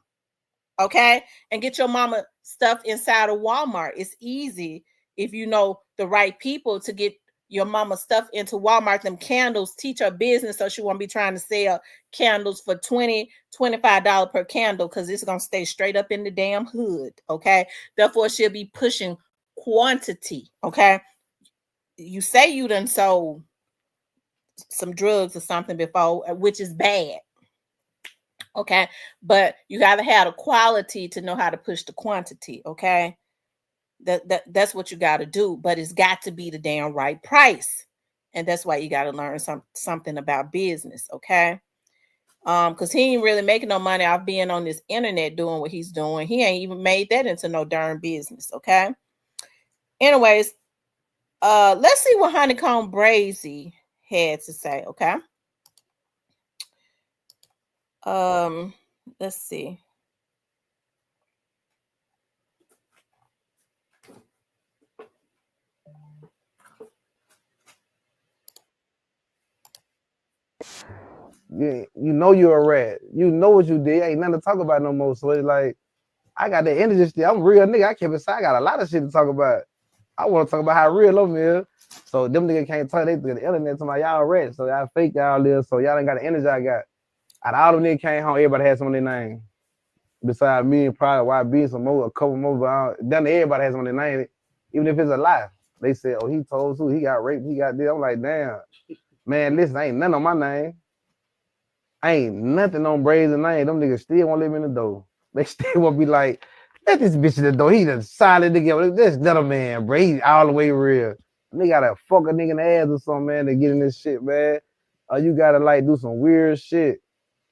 S1: Okay? And get your mama stuff inside of Walmart. It's easy if you know the right people to get your mama stuff into Walmart. Them candles, teach her business so she won't be trying to sell candles for $20, $25 per candle because it's going to stay straight up in the damn hood. Okay? Therefore, she'll be pushing quantity. Okay? You say you done sold some drugs or something before, which is bad. Okay. But you got to have the quality to know how to push the quantity. Okay. That's what you got to do. But it's got to be the damn right price. And that's why you got to learn something about business. Okay. Because he ain't really making no money off being on this internet doing what he's doing. He ain't even made that into no darn business. Okay. Anyways, let's see what Honeycomb Brazy had to say. Okay. Let's see.
S8: You know you're a rat. You know what you did. Ain't nothing to talk about no more. So it's like, I got that energy still. I'm a real nigga. I kept it side. I got a lot of shit to talk about. I want to talk about how real I'm here. So them niggas can't tell they through the internet to my y'all rats. So y'all fake y'all live. So y'all ain't got the energy I got. Out of all them niggas came home, everybody had some of their name. Besides me and probably YB, some more, a couple more, but then everybody has some of their name. Even if it's a lie. They said, oh, he told who, he got raped, he got this. I'm like, damn. Man, listen, ain't nothing on my name. Ain't nothing on Brazy name. Them niggas still won't let me in the door. They still won't be like, let this bitch in the door. He done solid nigga. This not a man, bro. He all the way real. Nigga gotta fuck a nigga in the ass or something, man, to get in this shit, man. Or you gotta like do some weird shit.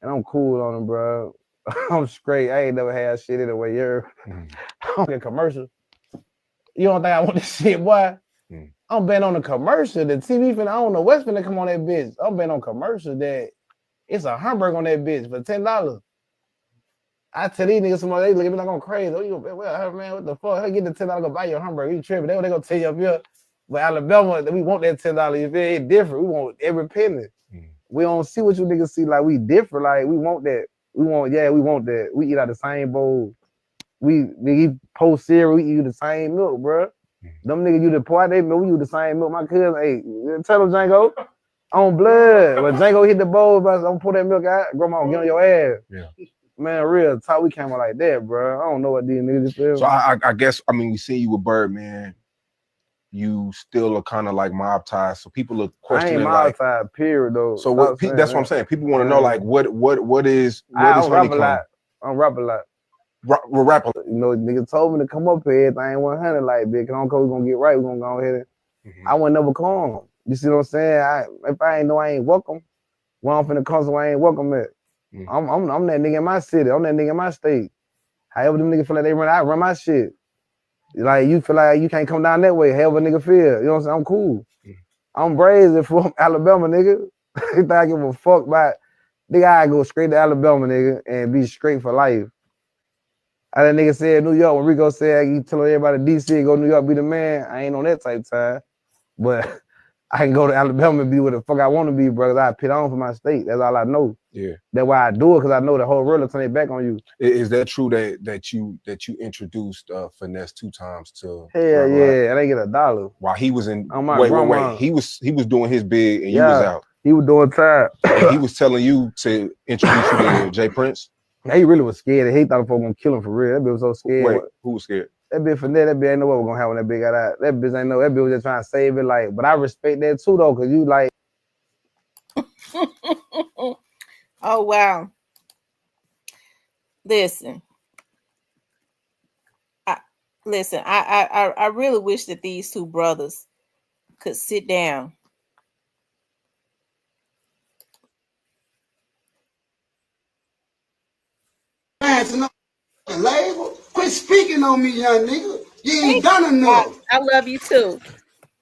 S8: And I'm cool on him, bro. I'm straight. I ain't never had shit anyway. You're I don't get commercial. You don't think I want this shit, boy? I'm betting on the commercial. The TV finna, I don't know what's finna come on that bitch. I'm betting on commercial that it's a hamburger on that bitch for $10. I tell these niggas somebody, they look at me like I'm crazy. Oh, you well, man, what the fuck? Hey, get the $10, go buy your hamburger. You tripping. They gonna tell you up here. But Alabama, we want that $10. You feel it's different. We want every penny. We don't see what you niggas see. Like we different. Like we want that. We want that. We eat out the same bowl. We eat post cereal. We eat the same milk, bro. Them niggas you the part they milk. We use the same milk. My cousin, hey, tell them Django on blood. When Django hit the bowl, I'm gonna pull that milk out. Grandma get on your ass. Yeah. Man, real talk. We came out like that, bro. I don't know what these niggas feel.
S9: So I guess we see you with Birdman. You still are kind of like mob ties, so people are questioning. I ain't
S8: mob tied, period, though.
S9: So what? That's what I'm saying. People want to know, like, what is
S8: Honeycomb? I rap a lot.
S9: rapper.
S8: You know, nigga told me to come up here. Everything 100. Like, big, come on, we gonna get right. We gonna go ahead. I would never come. You see what I'm saying? If I ain't know I ain't welcome, where I'm finna come, so I ain't welcome at. I'm that nigga in my city. I'm that nigga in my state. However them niggas feel like they run, I run my shit. Like, you feel like you can't come down that way. However nigga feel. You know what I'm saying? I'm cool. I'm Brazy from Alabama, nigga. You think I give a fuck about, nigga, I go straight to Alabama, nigga, and be straight for life. That nigga said New York, when Rico said he telling everybody DC go New York be the man, I ain't on that type of time. But I can go to Alabama and be what the fuck I want to be, bro. I pit on for my state. That's all I know.
S9: Yeah.
S8: That's why I do it, because I know the whole world will turn their back on you.
S9: Is that true that you introduced Finesse 2 times to?
S8: Hell yeah, I didn't get $1.
S9: While he was in,
S8: on my
S9: wait, he was doing his big and you was out.
S8: He was doing time.
S9: And he was telling you to introduce you to Jay Prince.
S8: He really was scared. He thought the folks gonna kill him for real. That bitch was so scared.
S9: Wait, who was scared?
S8: That bitch Finesse, that bitch ain't know what was gonna happen when that bitch got out. That bitch ain't know. That bitch was just trying to save it. Like, but I respect that too though, cause you like.
S1: Oh wow. Listen. I really wish that these two brothers could sit down.
S7: Label. Quit speaking on me, young nigga. You ain't done enough.
S1: I love you too.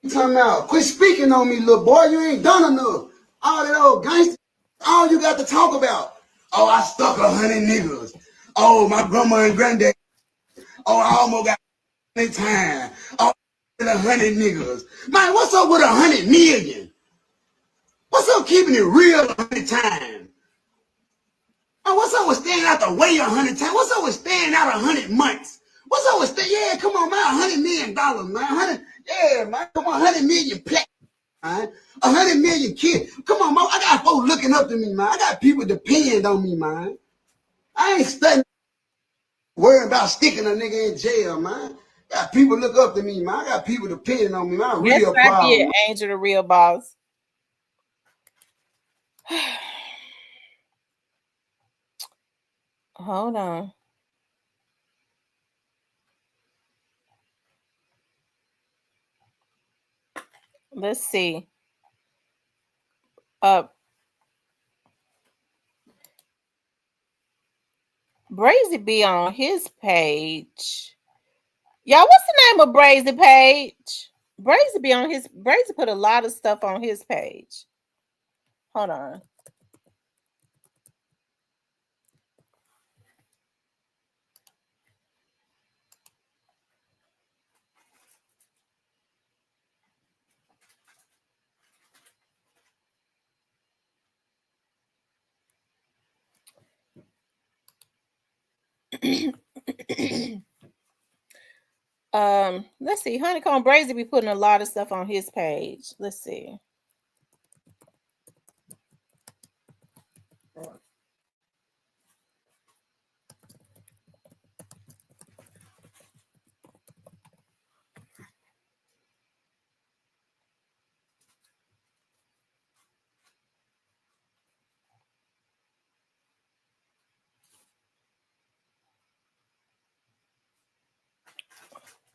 S7: You talking about? Quit speaking on me, little boy. You ain't done enough. All that old gangster, all you got to talk about. Oh, I stuck 100 niggas. Oh, my grandma and granddad. Oh, I almost got time. Oh, 100 niggas. Man, what's up with 100 million? What's up keeping it real 100 times? Man, what's up with staying out the way 100 times? What's up with staying out 100 months? What's up with yeah, come on, man, $100 million, man. 100, yeah, man, come on, 100 million plaques, man. 100 million kids. Come on, man. I got folks looking up to me, man. I got people depending on me, man. I ain't studying, worrying about sticking a nigga in jail, man. Got people look up to me, man. I got people depending on me, man. Real problem.
S1: Angel, the real boss. Hold on. Let's see. Brazy be on his page. Y'all, what's the name of Brazy page? Brazy be on his. Brazy put a lot of stuff on his page. Hold on. Let's see. Honeycomb Brazy be putting a lot of stuff on his page. Let's see.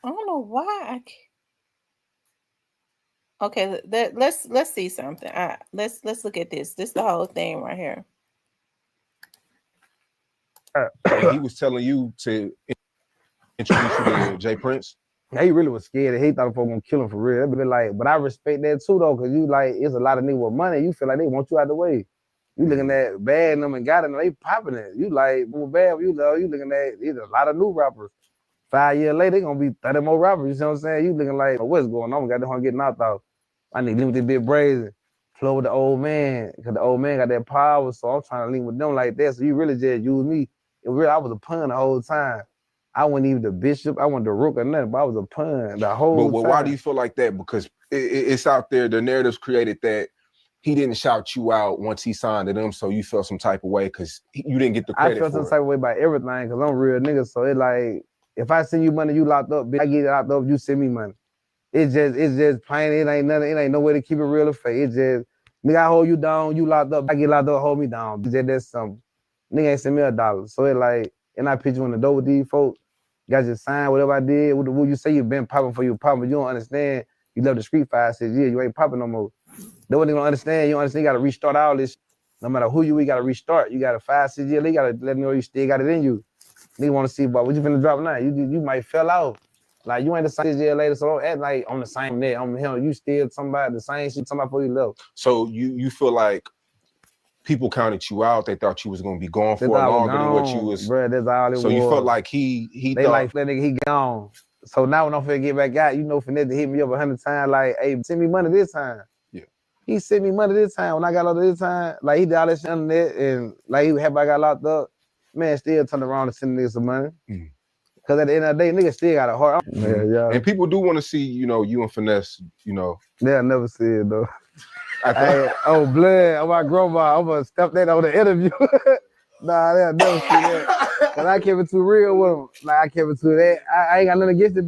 S1: I don't know why. Okay, let's see something. Let's look at this. This is the whole thing right here.
S9: And he was telling you to introduce you to Jay Prince.
S8: He really was scared. He thought the folks gonna kill him for real. That be like, but I respect that too though, cause you like, it's a lot of niggas with money. You feel like they want you out the way. You looking at bad and them and got it, and they popping it. You like, well, bad, you know, you looking at, there's a lot of new rappers. 5 years later, they gonna be 30 more rappers. You see what I'm saying? You looking like, what's going on? Got them getting knocked out. I need to link with this big Brazy. Flow with the old man, because the old man got that power, so I'm trying to link with them like that. So you really just use me. It really, I was a pun the whole time. I wasn't even the bishop. I wasn't the rook or nothing, but I was a pun the whole time.
S9: But why do you feel like that? Because it's out there, the narrative's created that he didn't shout you out once he signed to them, so you felt some type of way because you didn't get the credit.
S8: I felt some type of way about everything because I'm a real nigga. So it like, if I send you money, you locked up, bitch, I get it locked up, you send me money. It's just plain, it ain't nothing, it ain't no way to keep it real or fake. It's just, nigga, I hold you down, you locked up, I get locked up, hold me down. That's something. Nigga ain't send me $1. So it like, and I put you in the door with these folks. Got your sign, whatever I did. What you say you been popping for your popping, but you don't understand. You left the street 5-6 years. You ain't popping no more. That's what they gonna understand. You understand? You gotta restart all this. No matter who you gotta restart. You got a 5-6 year. They gotta let them know you still got it in you. They want to see, but what you finna drop now? You might fell off. Like you ain't the same year later, so don't act like on the same net. On him, you still somebody the same shit. Somebody before you left.
S9: So you feel like people counted you out. They thought you was gonna be gone for longer than what you was.
S8: Bro, that's all it was.
S9: So you felt like he
S8: they
S9: thought
S8: like that nigga, he gone. So now when I'm finna get back out, you know, Finette to hit me up 100 times. Like, hey, send me money this time.
S9: Yeah.
S8: He sent me money this time. When I got out this time, like he did all that shit on the net, and like he I got locked up. Man, still turned around and send niggas some money.
S9: Mm.
S8: Cause at the end of the day, niggas still got a heart. Yeah.
S9: And people do want to see, you know, you and Finesse, you know.
S8: They'll never see it though. Hey, oh, blood, oh my grandma, I'm gonna step that on the interview. Nah, they'll never see that. Cause I kept it too real with them. Like I kept it too that. I ain't got nothing against it.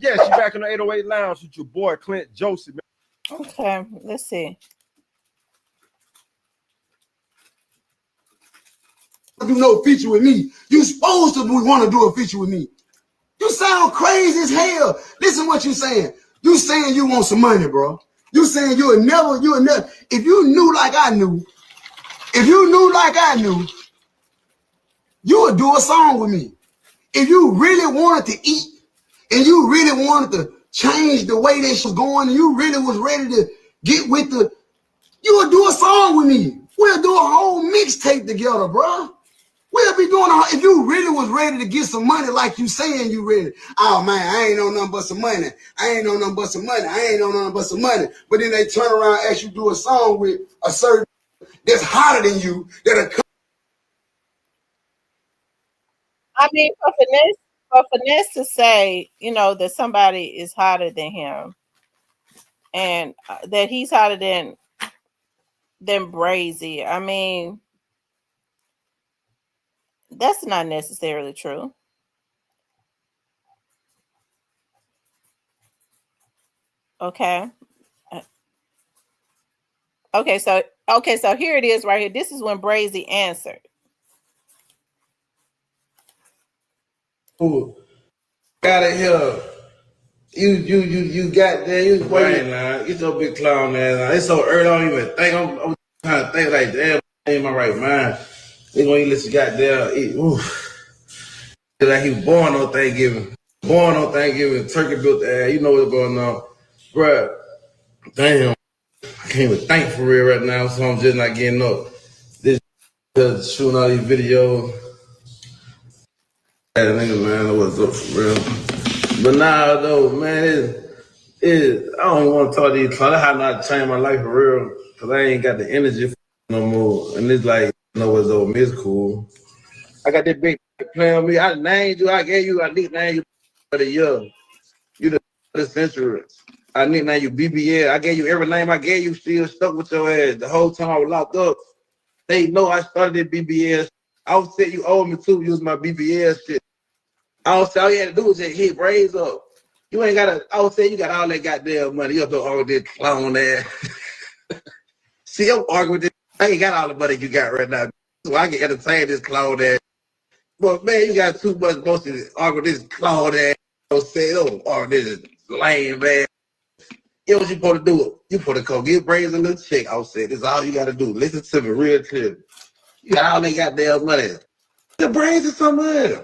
S10: Yeah, she back in the 808 Lounge with your boy Clint Joseph.
S1: Okay, let's see.
S7: Do no feature with me. You supposed to want to do a feature with me. You sound crazy as hell. Listen what you saying. You saying you want some money, bro. You saying you'll never. If you knew like I knew, you would do a song with me. If you really wanted to eat and you really wanted to change the way this was going and you really was ready to get with you would do a song with me. We'll do a whole mixtape together, bro. We'll be doing if you really was ready to get some money like you saying you ready. Oh man, I ain't on nothing but some money. I ain't on nothing but some money. I ain't on nothing but some money. But then they turn around and ask you to do a song with a certain that's hotter than you that'll come.
S1: I mean, for Finesse to say, you know, that somebody is hotter than him and that he's hotter than Brazy, I mean, that's not necessarily true. Okay. Okay, so here it is right here. This is when Brazy answered.
S11: Ooh, got it here. You got there. You waiting, man. Get your big clown ass. It's so early. I don't even think. I'm trying to think like, damn, I ain't in my right mind. They gonna eat this goddamn eat. Ooh. Like he was born on Thanksgiving. Turkey built the ass. You know what's going on, bruh. Damn, I can't even think for real right now. So I'm just not getting up. This shooting all these videos. That nigga, man, what's up for real? But now though, man, I don't even want to talk to these clowns. That's how not to change my life for real. Cause I ain't got the energy for no more. And it's like, you know what's over me, it's cool. I got that big plan on me. I named you, I gave you, I nicknamed you for the year. You the century. I nicknamed you BBL. I gave you every name I gave you, still stuck with your ass. The whole time I was locked up. They know I started at BBL. I was saying you owed me too, use my BBL shit. I was saying all you had to do was just hit Brazy up. You ain't gotta, I was saying you got all that goddamn money. You have to argue with this clown ass. See, I'm arguing with this. I ain't got all the money you got right now. So I can entertain this clown ass. But man, you got too much most to argue with this clown ass. Don't say, oh, argue this lame man. You know what you supposed to do? You supposed to come get Brazy a little check. I was saying, this is all you gotta do. Listen to me real clear. You got all that goddamn money. The Brazy some money.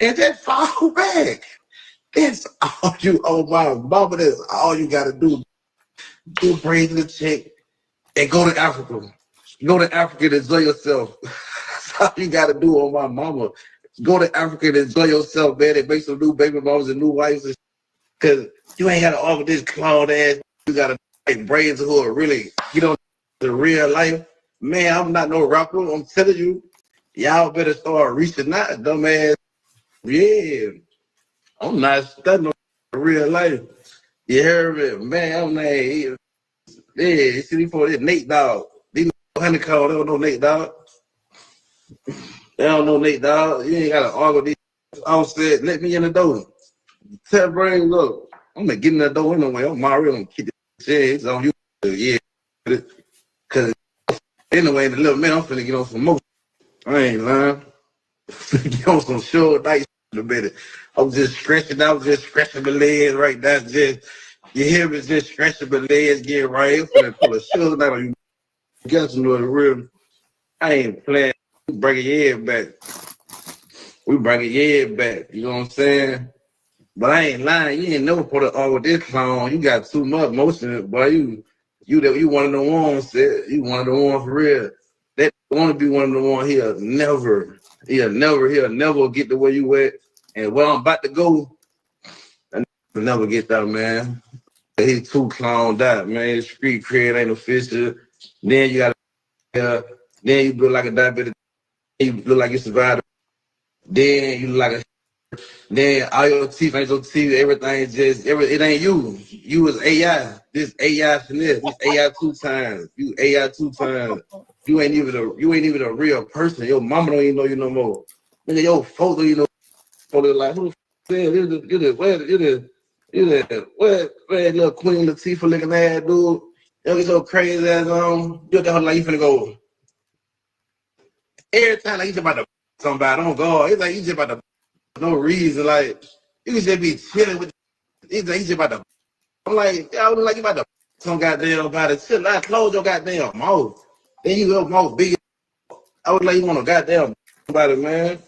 S11: And just fall back. That's all you owe my mama. That's all you gotta do. Do Brazy the check and go to Africa. Go to Africa and enjoy yourself. That's all you gotta do on my mama. Go to Africa and enjoy yourself, man, and make some new baby mamas and new wives. Cause you ain't gotta offer this clown ass. You gotta like Brazy who are really, you know, the real life. Man, I'm not no rapper. I'm telling you, y'all better start reaching out, dumbass. Yeah, I'm not studying no real life. You heard me, man. I'm not. Yeah, see for this Nate Dogg. These honeycomb, they don't know Nate Dogg. They don't know Nate Dogg. You ain't gotta argue these. I said, let me in the door. Tell Brazy, look, I'm gonna get in the door anyway. I'm already gonna keep this shit. It's on you. Yeah. Anyway, in a little minute, I'm finna get on some more. I ain't lying. Get on some short night in a minute. I'm just stretching out, just stretching my legs right now. Just you hear me just stretching my legs, getting right. I'm finna pull a sugar night on you. Get some of the real. I ain't playing. We bringing your head back. We bringing your head back. You know what I'm saying? But I ain't lying. You ain't never put it on with this clown. You got too much motion, boy. You one of the ones. You one of the ones for real. That want to be one of the ones. He'll never get to where you at. And where I'm about to go, I never get that, man. He too clowned out, man. His street cred ain't official. Then you got then you look like a diabetic. You look like you survived. Then you look like a. Then all your teeth ain't your teeth. Everything it ain't you. You was AI. This AI finesse. This AI 2 times. You AI 2 times. You ain't even a real person. Your mama don't even know you no more. Nigga, your folks don't even know. Folks like who the you the where little Queen Latifah looking ass dude. You get so crazy ass on. You the whole like you finna go. Every time like you just about to somebody, don't go. It's like you just about to no reason. Like you can just be chilling with. It's like you just about to. I'm like, I was like you about to some goddamn body. Chill out, close your goddamn mouth. Then you go mouth big. I was like you want a goddamn body, man.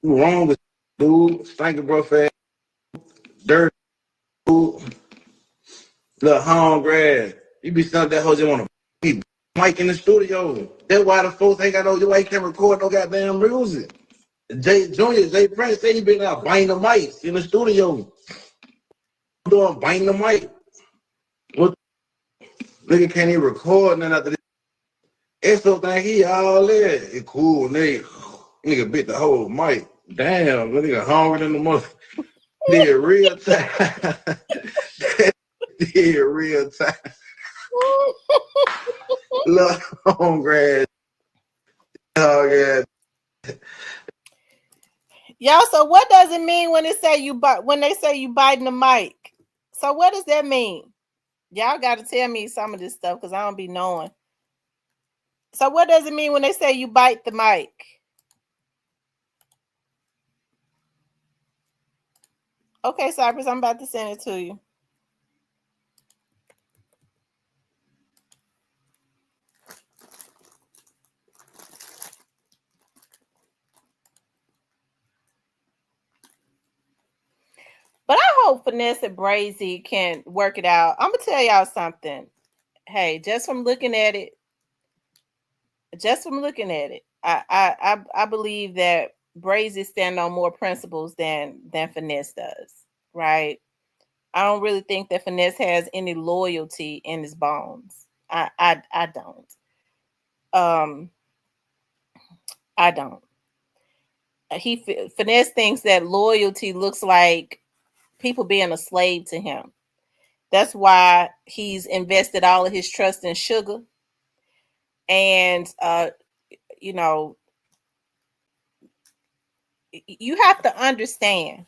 S11: You wrong with dude, stinking bro fat, dirt, dude, little hungry. You be something that hoe just want to be mic in the studio. That's why the folks ain't got no. Why you can't record no goddamn music. Jay Prince said he been out buying the mics in the studio. Doing buying the mic. What nigga can't even record nothing after this. Eso think he all that. It cool, nigga. Nigga bit the whole mic. Damn, nigga hungry than the mother. Did real time. Did real time. Look, hungry. Oh yeah.
S1: Y'all, so what does it mean when they say you biting the mic? So what does that mean? Y'all got to tell me some of this stuff because I don't be knowing. So what does it mean when they say you bite the mic? Okay, Cypress, I'm about to send it to you. But I hope Finesse and Brazy can work it out. I'm gonna tell y'all something. Hey, just from looking at it, I believe that Brazy stand on more principles than Finesse does. Right? I don't really think that Finesse has any loyalty in his bones. I don't. I don't. Finesse thinks that loyalty looks like people being a slave to him. That's why he's invested all of his trust in Sugar. And you know, you have to understand,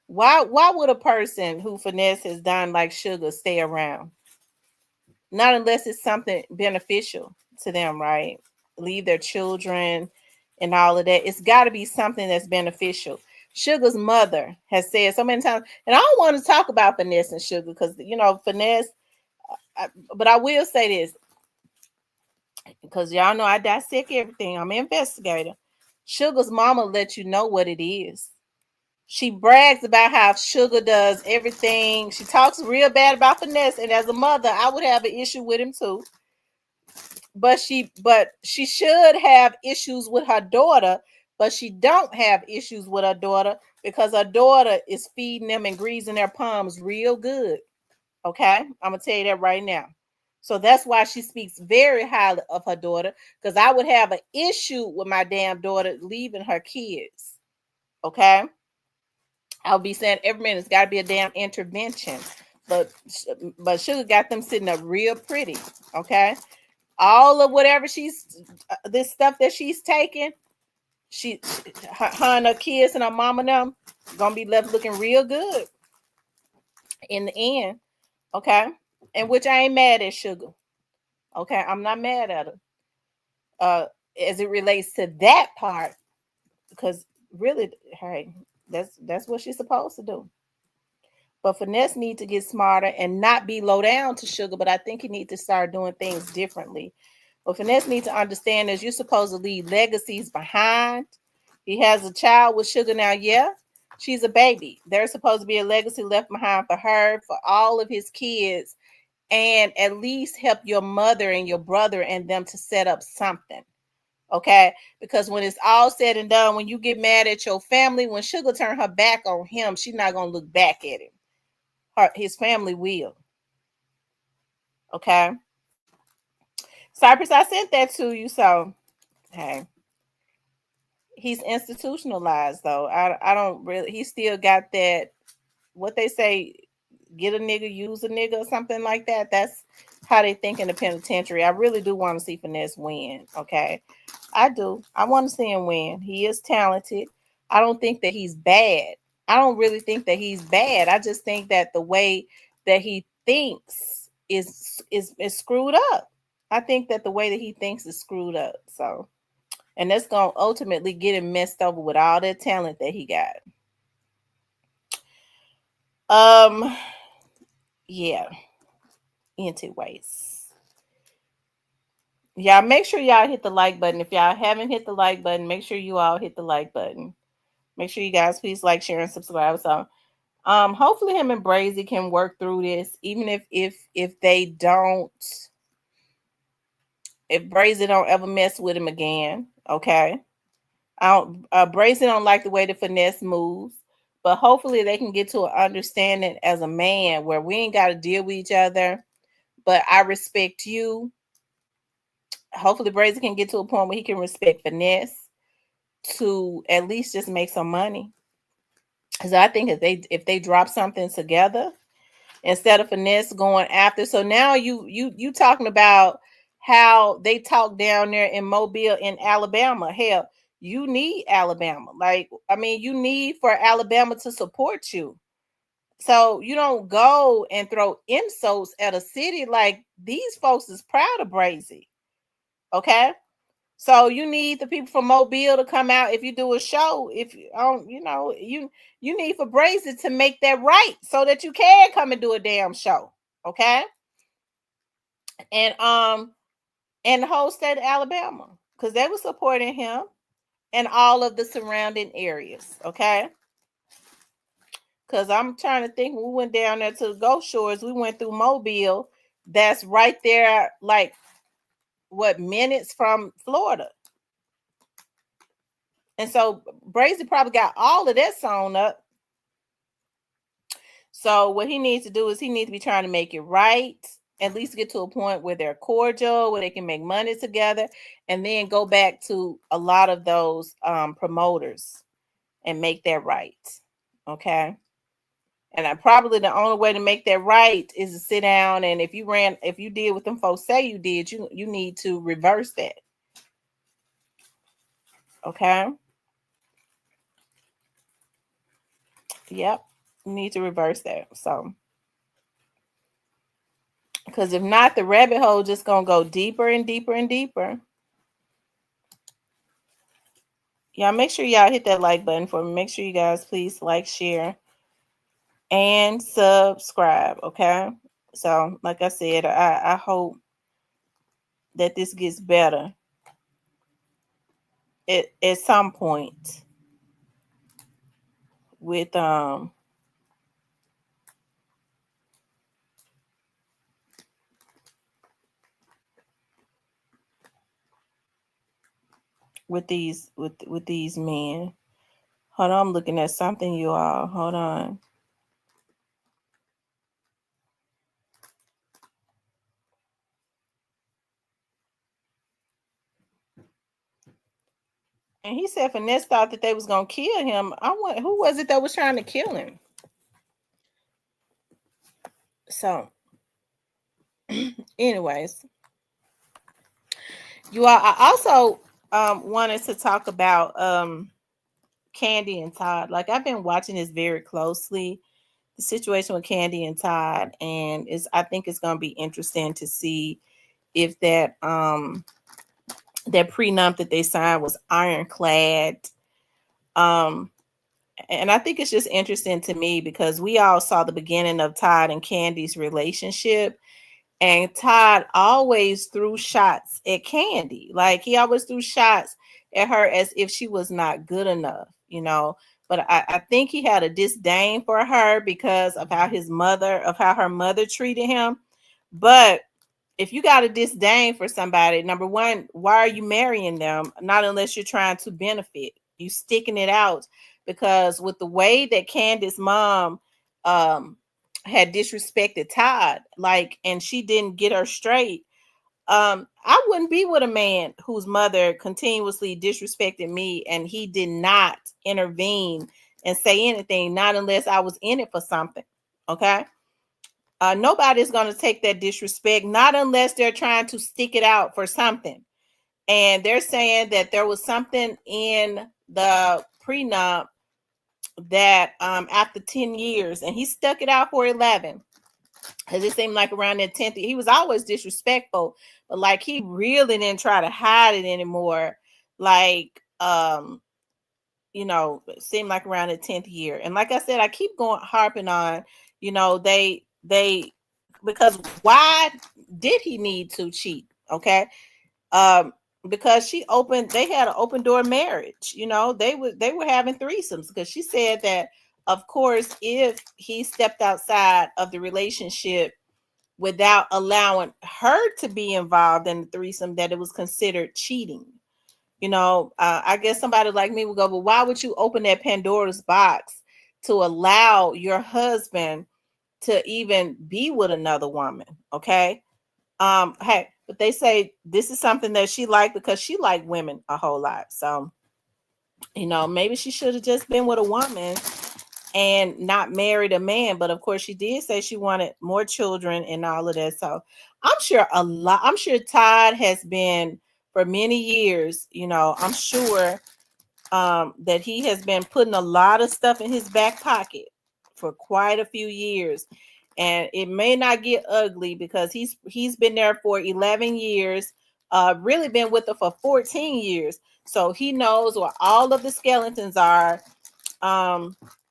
S1: why would a person who Finesse has done like Sugar stay around? Not unless it's something beneficial to them, right? Leave their children and all of that. It's got to be something that's beneficial. Sugar's mother has said so many times, and I don't want to talk about Finesse and Sugar because Finesse. But I will say this because y'all know I dissect everything. I'm an investigator. Sugar's mama let you know what it is. She brags about how Sugar does everything. She talks real bad about Finesse, and as a mother, I would have an issue with him too. But she should have issues with her daughter, but she don't have issues with her daughter because her daughter is feeding them and greasing their palms real good. Okay, I'm gonna tell you that right now. So that's why she speaks very highly of her daughter, because I would have an issue with my damn daughter leaving her kids. Okay, I'll be saying every minute it's got to be a damn intervention. But Sugar got them sitting up real pretty. Okay, all of whatever this stuff that she's taking, her and her kids and her mama and them gonna be left looking real good in the end. Okay, and which I ain't mad at Sugar. Okay, I'm not mad at her. as it relates to that part, because really, hey, that's what she's supposed to do. But Finesse need to get smarter and not be low down to Sugar, but I think he need to start doing things differently. But Finesse need to understand is you're supposed to leave legacies behind. He has a child with Sugar now, yeah. She's a baby. There's supposed to be a legacy left behind for her, for all of his kids, and at least help your mother and your brother and them to set up something. Okay, because when it's all said and done, when you get mad at your family, when Sugar turn her back on him, she's not gonna look back at him. His family will. Okay, Cypress, I sent that to you. So, hey, he's institutionalized though. I don't really. He still got that. What they say, get a nigga, use a nigga, or something like that. That's how they think in the penitentiary. I really do want to see Finesse win. Okay, I do. I want to see him win. He is talented. I don't think that he's bad. I don't really think that he's bad. I just think that the way that he thinks is screwed up. I think that the way that he thinks is screwed up. So, and that's gonna ultimately get him messed over with all that talent that he got. Yeah. Anyways, y'all make sure y'all hit the like button. If y'all haven't hit the like button, make sure you all hit the like button. Make sure you guys please like, share, and subscribe. So, hopefully him and Brazy can work through this, even if they don't, if Brazy don't ever mess with him again. Okay, Brazy don't like the way the Finesse moves, but hopefully they can get to an understanding as a man where we ain't got to deal with each other, but I respect you. Hopefully Brazy can get to a point where he can respect Finesse to at least just make some money. Because I think if they drop something together instead of Finesse going after, so now you talking about how they talk down there in Mobile in Alabama. Hell, you need Alabama. Like, I mean, you need for Alabama to support you. So you don't go and throw insults at a city. Like, these folks is proud of Brazy. Okay. So you need the people from Mobile to come out if you do a show. If you need for Brazy to make that right so that you can come and do a damn show. Okay. And the whole state of Alabama, because they were supporting him and all of the surrounding areas. Okay. Because I'm trying to think, we went down there to the Gulf Shores, we went through Mobile. That's right there, like what, minutes from Florida. And so Brazy probably got all of that sewn up. So what he needs to do is he needs to be trying to make it right, at least get to a point where they're cordial, where they can make money together, and then go back to a lot of those promoters and make that right. Okay. And probably the only way to make that right is to sit down, and if you did what them folks say you did, you need to reverse that. Okay. Yep. You need to reverse that. So, because if not, the rabbit hole just gonna go deeper and deeper and deeper. Y'all make sure y'all hit that like button for me. Make sure you guys please like, share, and subscribe. Okay. So, like I said, I hope that this gets better at some point with these men. Hold on, I'm looking at something, you all. Hold on. And he said Finesse thought that they was gonna kill him. Who was it that was trying to kill him? So, anyways, you all. I also wanted to talk about Candy and Todd. Like, I've been watching this very closely, the situation with Candy and Todd, and I think it's gonna be interesting to see if that That prenup that they signed was ironclad. And I think it's just interesting to me because we all saw the beginning of Todd and Candy's relationship, and Todd always threw shots at Candy. Like he always threw shots at her as if she was not good enough, you know. But I think he had a disdain for her because of how her mother treated him. But if you got a disdain for somebody, number one, why are you marrying them? Not unless you're trying to benefit. You sticking it out because with the way that Candace's mom had disrespected Todd, like, and she didn't get her straight. I wouldn't be with a man whose mother continuously disrespected me and he did not intervene and say anything, not unless I was in it for something. Okay. Nobody's going to take that disrespect, not unless they're trying to stick it out for something. And they're saying that there was something in the prenup that after 10 years, and he stuck it out for 11. Because it seemed like around that 10th, he was always disrespectful, but like he really didn't try to hide it anymore. Like, you know, it seemed like around the 10th year. And like I said, I keep going harping on, you know, because why did he need to cheat? Okay. Because they had an open door marriage, you know, they were having threesomes because she said that, of course, if he stepped outside of the relationship without allowing her to be involved in the threesome, that it was considered cheating. You know, I guess somebody like me would go, but why would you open that Pandora's box to allow your husband to even be with another woman? Okay. Hey, but they say this is something that she liked because she liked women a whole lot. So, you know, maybe she should have just been with a woman and not married a man. But of course, she did say she wanted more children and all of that. So I'm sure Todd has been for many years, you know, I'm sure that he has been putting a lot of stuff in his back pocket for quite a few years. And it may not get ugly because he's been there for 11 years, really been with her for 14 years. So he knows what all of the skeletons are.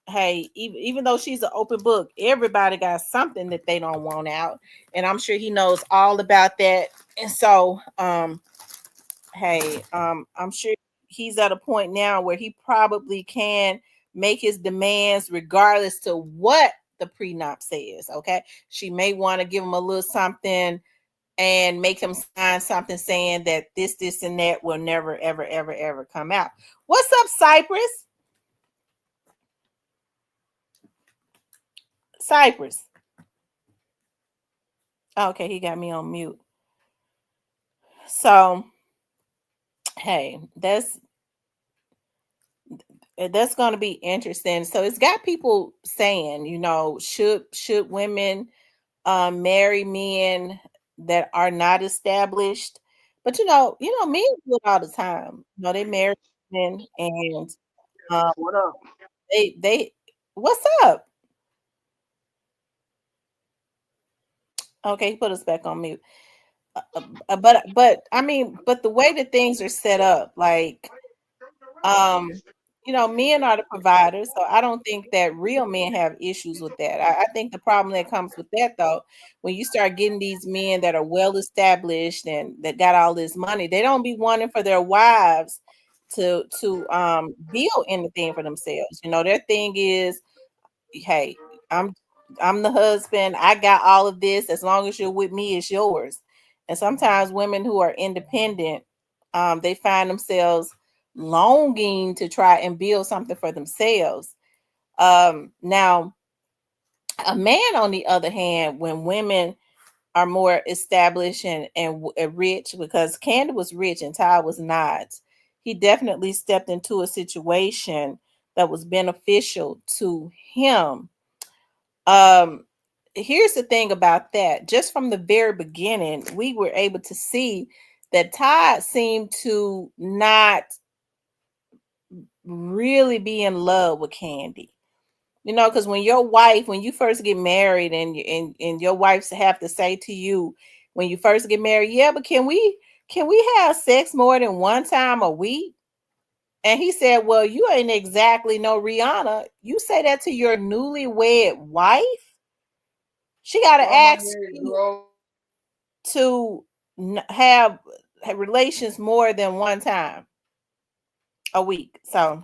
S1: Hey, even though she's an open book, everybody got something that they don't want out. And I'm sure he knows all about that. And so, hey, I'm sure he's at a point now where he probably can make his demands regardless to what the prenup says. Okay. She may want to give him a little something and make him sign something saying that this, and that will never, ever, ever, ever come out. What's up, Cypress? Cypress. Okay, he got me on mute. So, hey, that's going to be interesting. So it's got people saying, you know, should women marry men that are not established? But you know, men do it all the time. You know, they marry men and
S8: What up?
S1: they what's up? Okay, he put us back on mute. But I mean, but the way that things are set up, like you know, men are the providers, so I don't think that real men have issues with that. I think the problem that comes with that, though, when you start getting these men that are well established and that got all this money, they don't be wanting for their wives to build anything for themselves. You know, their thing is, hey, I'm the husband. I got all of this. As long as you're with me, it's yours. And sometimes women who are independent, they find themselves longing to try and build something for themselves. Now, a man, on the other hand, when women are more established and rich, because Candy was rich and Ty was not, he definitely stepped into a situation that was beneficial to him. Here's the thing about that. Just from the very beginning, we were able to see that Todd seemed to not really be in love with Candy. You know, because when you first get married and your wives have to say to you when you first get married, yeah, but can we can we have sex more than one time a week? And he said, well, you ain't exactly no Rihanna. You say that to your newlywed wife? She got to ask you to have relations more than one time a week. So,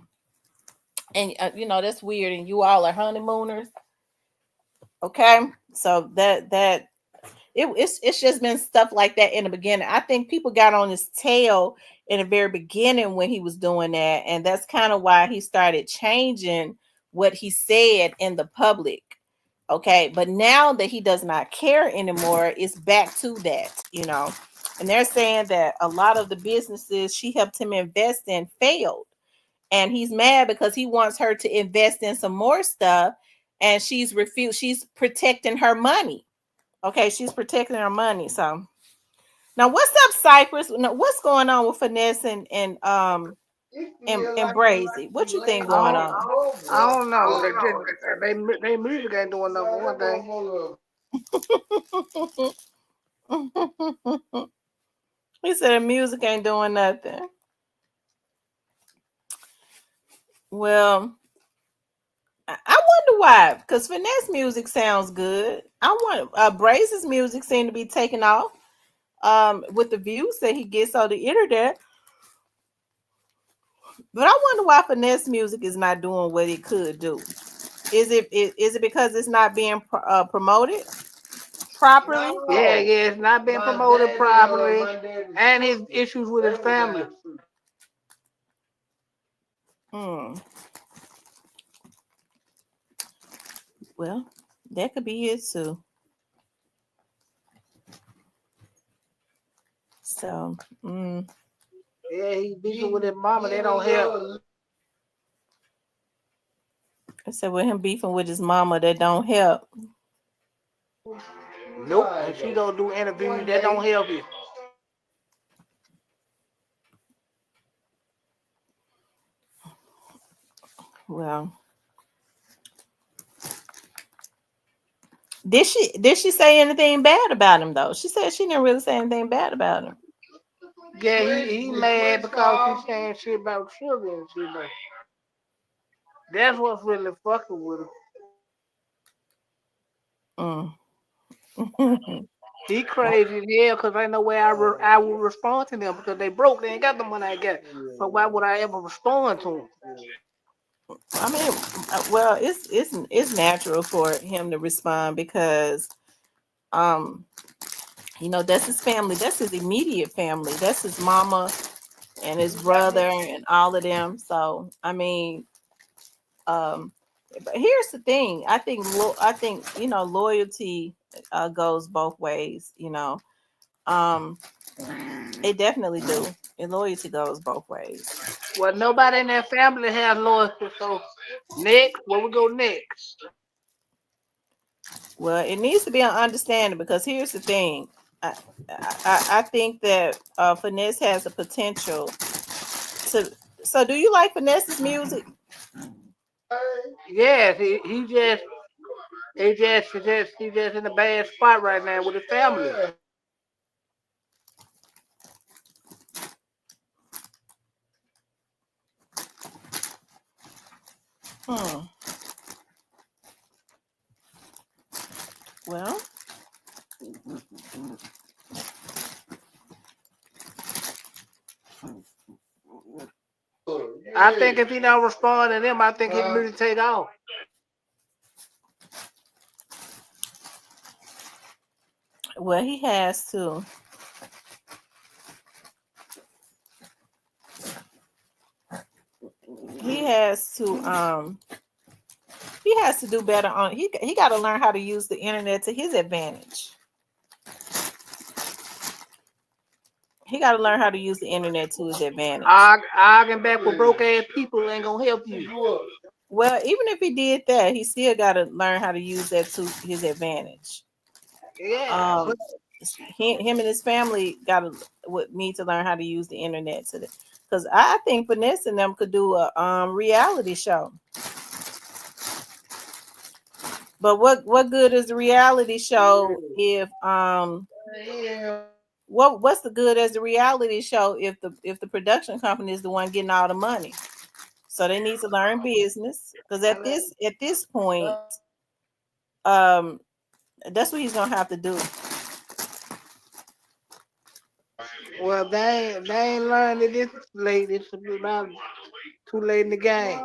S1: and you know, that's weird. And you all are honeymooners. Okay. So it's just been stuff like that in the beginning. I think people got on his tail in the very beginning when he was doing that, and that's kind of why he started changing what he said in the public. Okay, but now that he does not care anymore, it's back to that, you know. And they're saying that a lot of the businesses she helped him invest in failed, and he's mad because he wants her to invest in some more stuff, and she's refused. She's protecting her money. Okay, she's protecting her money. So now, what's up, Cypress? Now, what's going on with Finesse and Brazy? What you think going on?
S12: I don't know. They music ain't doing nothing. One thing.
S1: He said the music ain't doing nothing. Well, I wonder why. Because Finesse music sounds good. I want Brazy's music seem to be taking off. With the views that he gets on the internet. But I wonder why Finesse music is not doing what it could do. Is it because it's not being promoted properly?
S12: Yeah, it's not being promoted properly, and his issues with his family.
S1: Well, that could be it too. So,
S12: yeah, he's beefing with his mama. They don't help.
S1: I said with him beefing with his mama, that don't help.
S12: Nope, and she don't do interviews. That don't help you.
S1: Well, did she say anything bad about him though? She said she didn't really say anything bad about him.
S12: Yeah, he mad because he's saying shit about sugar and shit. Like. That's what's really fucking with him. He crazy as hell because ain't no way I would respond to them because they broke. They ain't got the money I got. So why would I ever respond to them?
S1: I mean, well, it's natural for him to respond because, you know, that's his family. That's his immediate family. That's his mama and his brother and all of them. So, I mean, but here's the thing. I think you know, loyalty goes both ways. You know, it definitely do. And loyalty goes both ways.
S12: Well, nobody in that family has loyalty. So next, where we go next?
S1: Well, it needs to be an understanding because here's the thing. I think that Finesse has a potential to. So, do you like Finesse's music?
S12: Yes, he's just in a bad spot right now with his family.
S1: Well,
S12: I think if he don't respond to them, I think he'll really take off.
S1: Well, he has to. He has to do better on. He got to learn how to use the internet to his advantage. He got to learn how to use the internet to his advantage.
S12: Arguing back with broke ass people ain't gonna help you.
S1: Well, even if he did that, he still got to learn how to use that to his advantage.
S12: Yeah.
S1: Him and his family would need to learn how to use the internet to because I think Finesse and them could do a reality show. But what good is a reality show if what's the good as the reality show if the production company is the one getting all the money? So they need to learn business because at this point, that's what he's gonna have to do.
S12: Well, they ain't learned it this late. It's about too late in the game.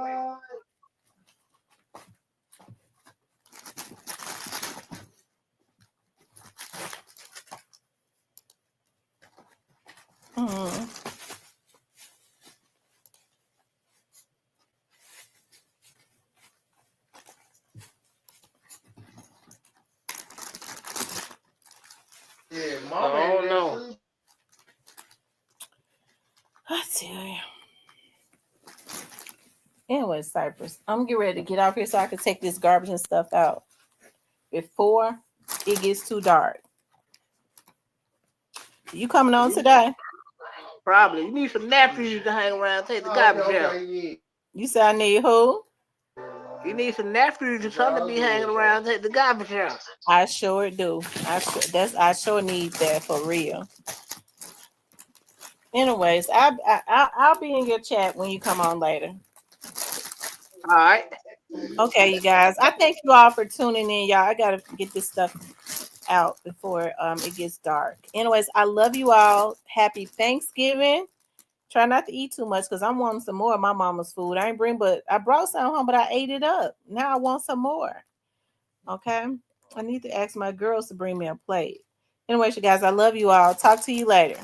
S1: Mm-hmm.
S12: Yeah, Mama. I don't know.
S1: I tell you. Anyway, Cypress, I'm getting ready to get off here so I can take this garbage and stuff out before it gets too dark. You coming on today?
S12: Probably. You need some nephews to hang around, take the garbage out.
S1: You said I need who?
S12: You need some nephews or something to be hanging around, take the garbage out.
S1: I sure do. I sure need that for real. Anyways, I'll be in your chat when you come on later.
S12: All right.
S1: Okay, you guys. I thank you all for tuning in, y'all. I gotta get this stuff out before it gets dark. Anyways, I love you all. Happy Thanksgiving. Try not to eat too much because I'm wanting some more of my mama's food. I brought some home, but I ate it up. Now I want some more. Okay. I need to ask my girls to bring me a plate. Anyways, you guys, I love you all. Talk to you later.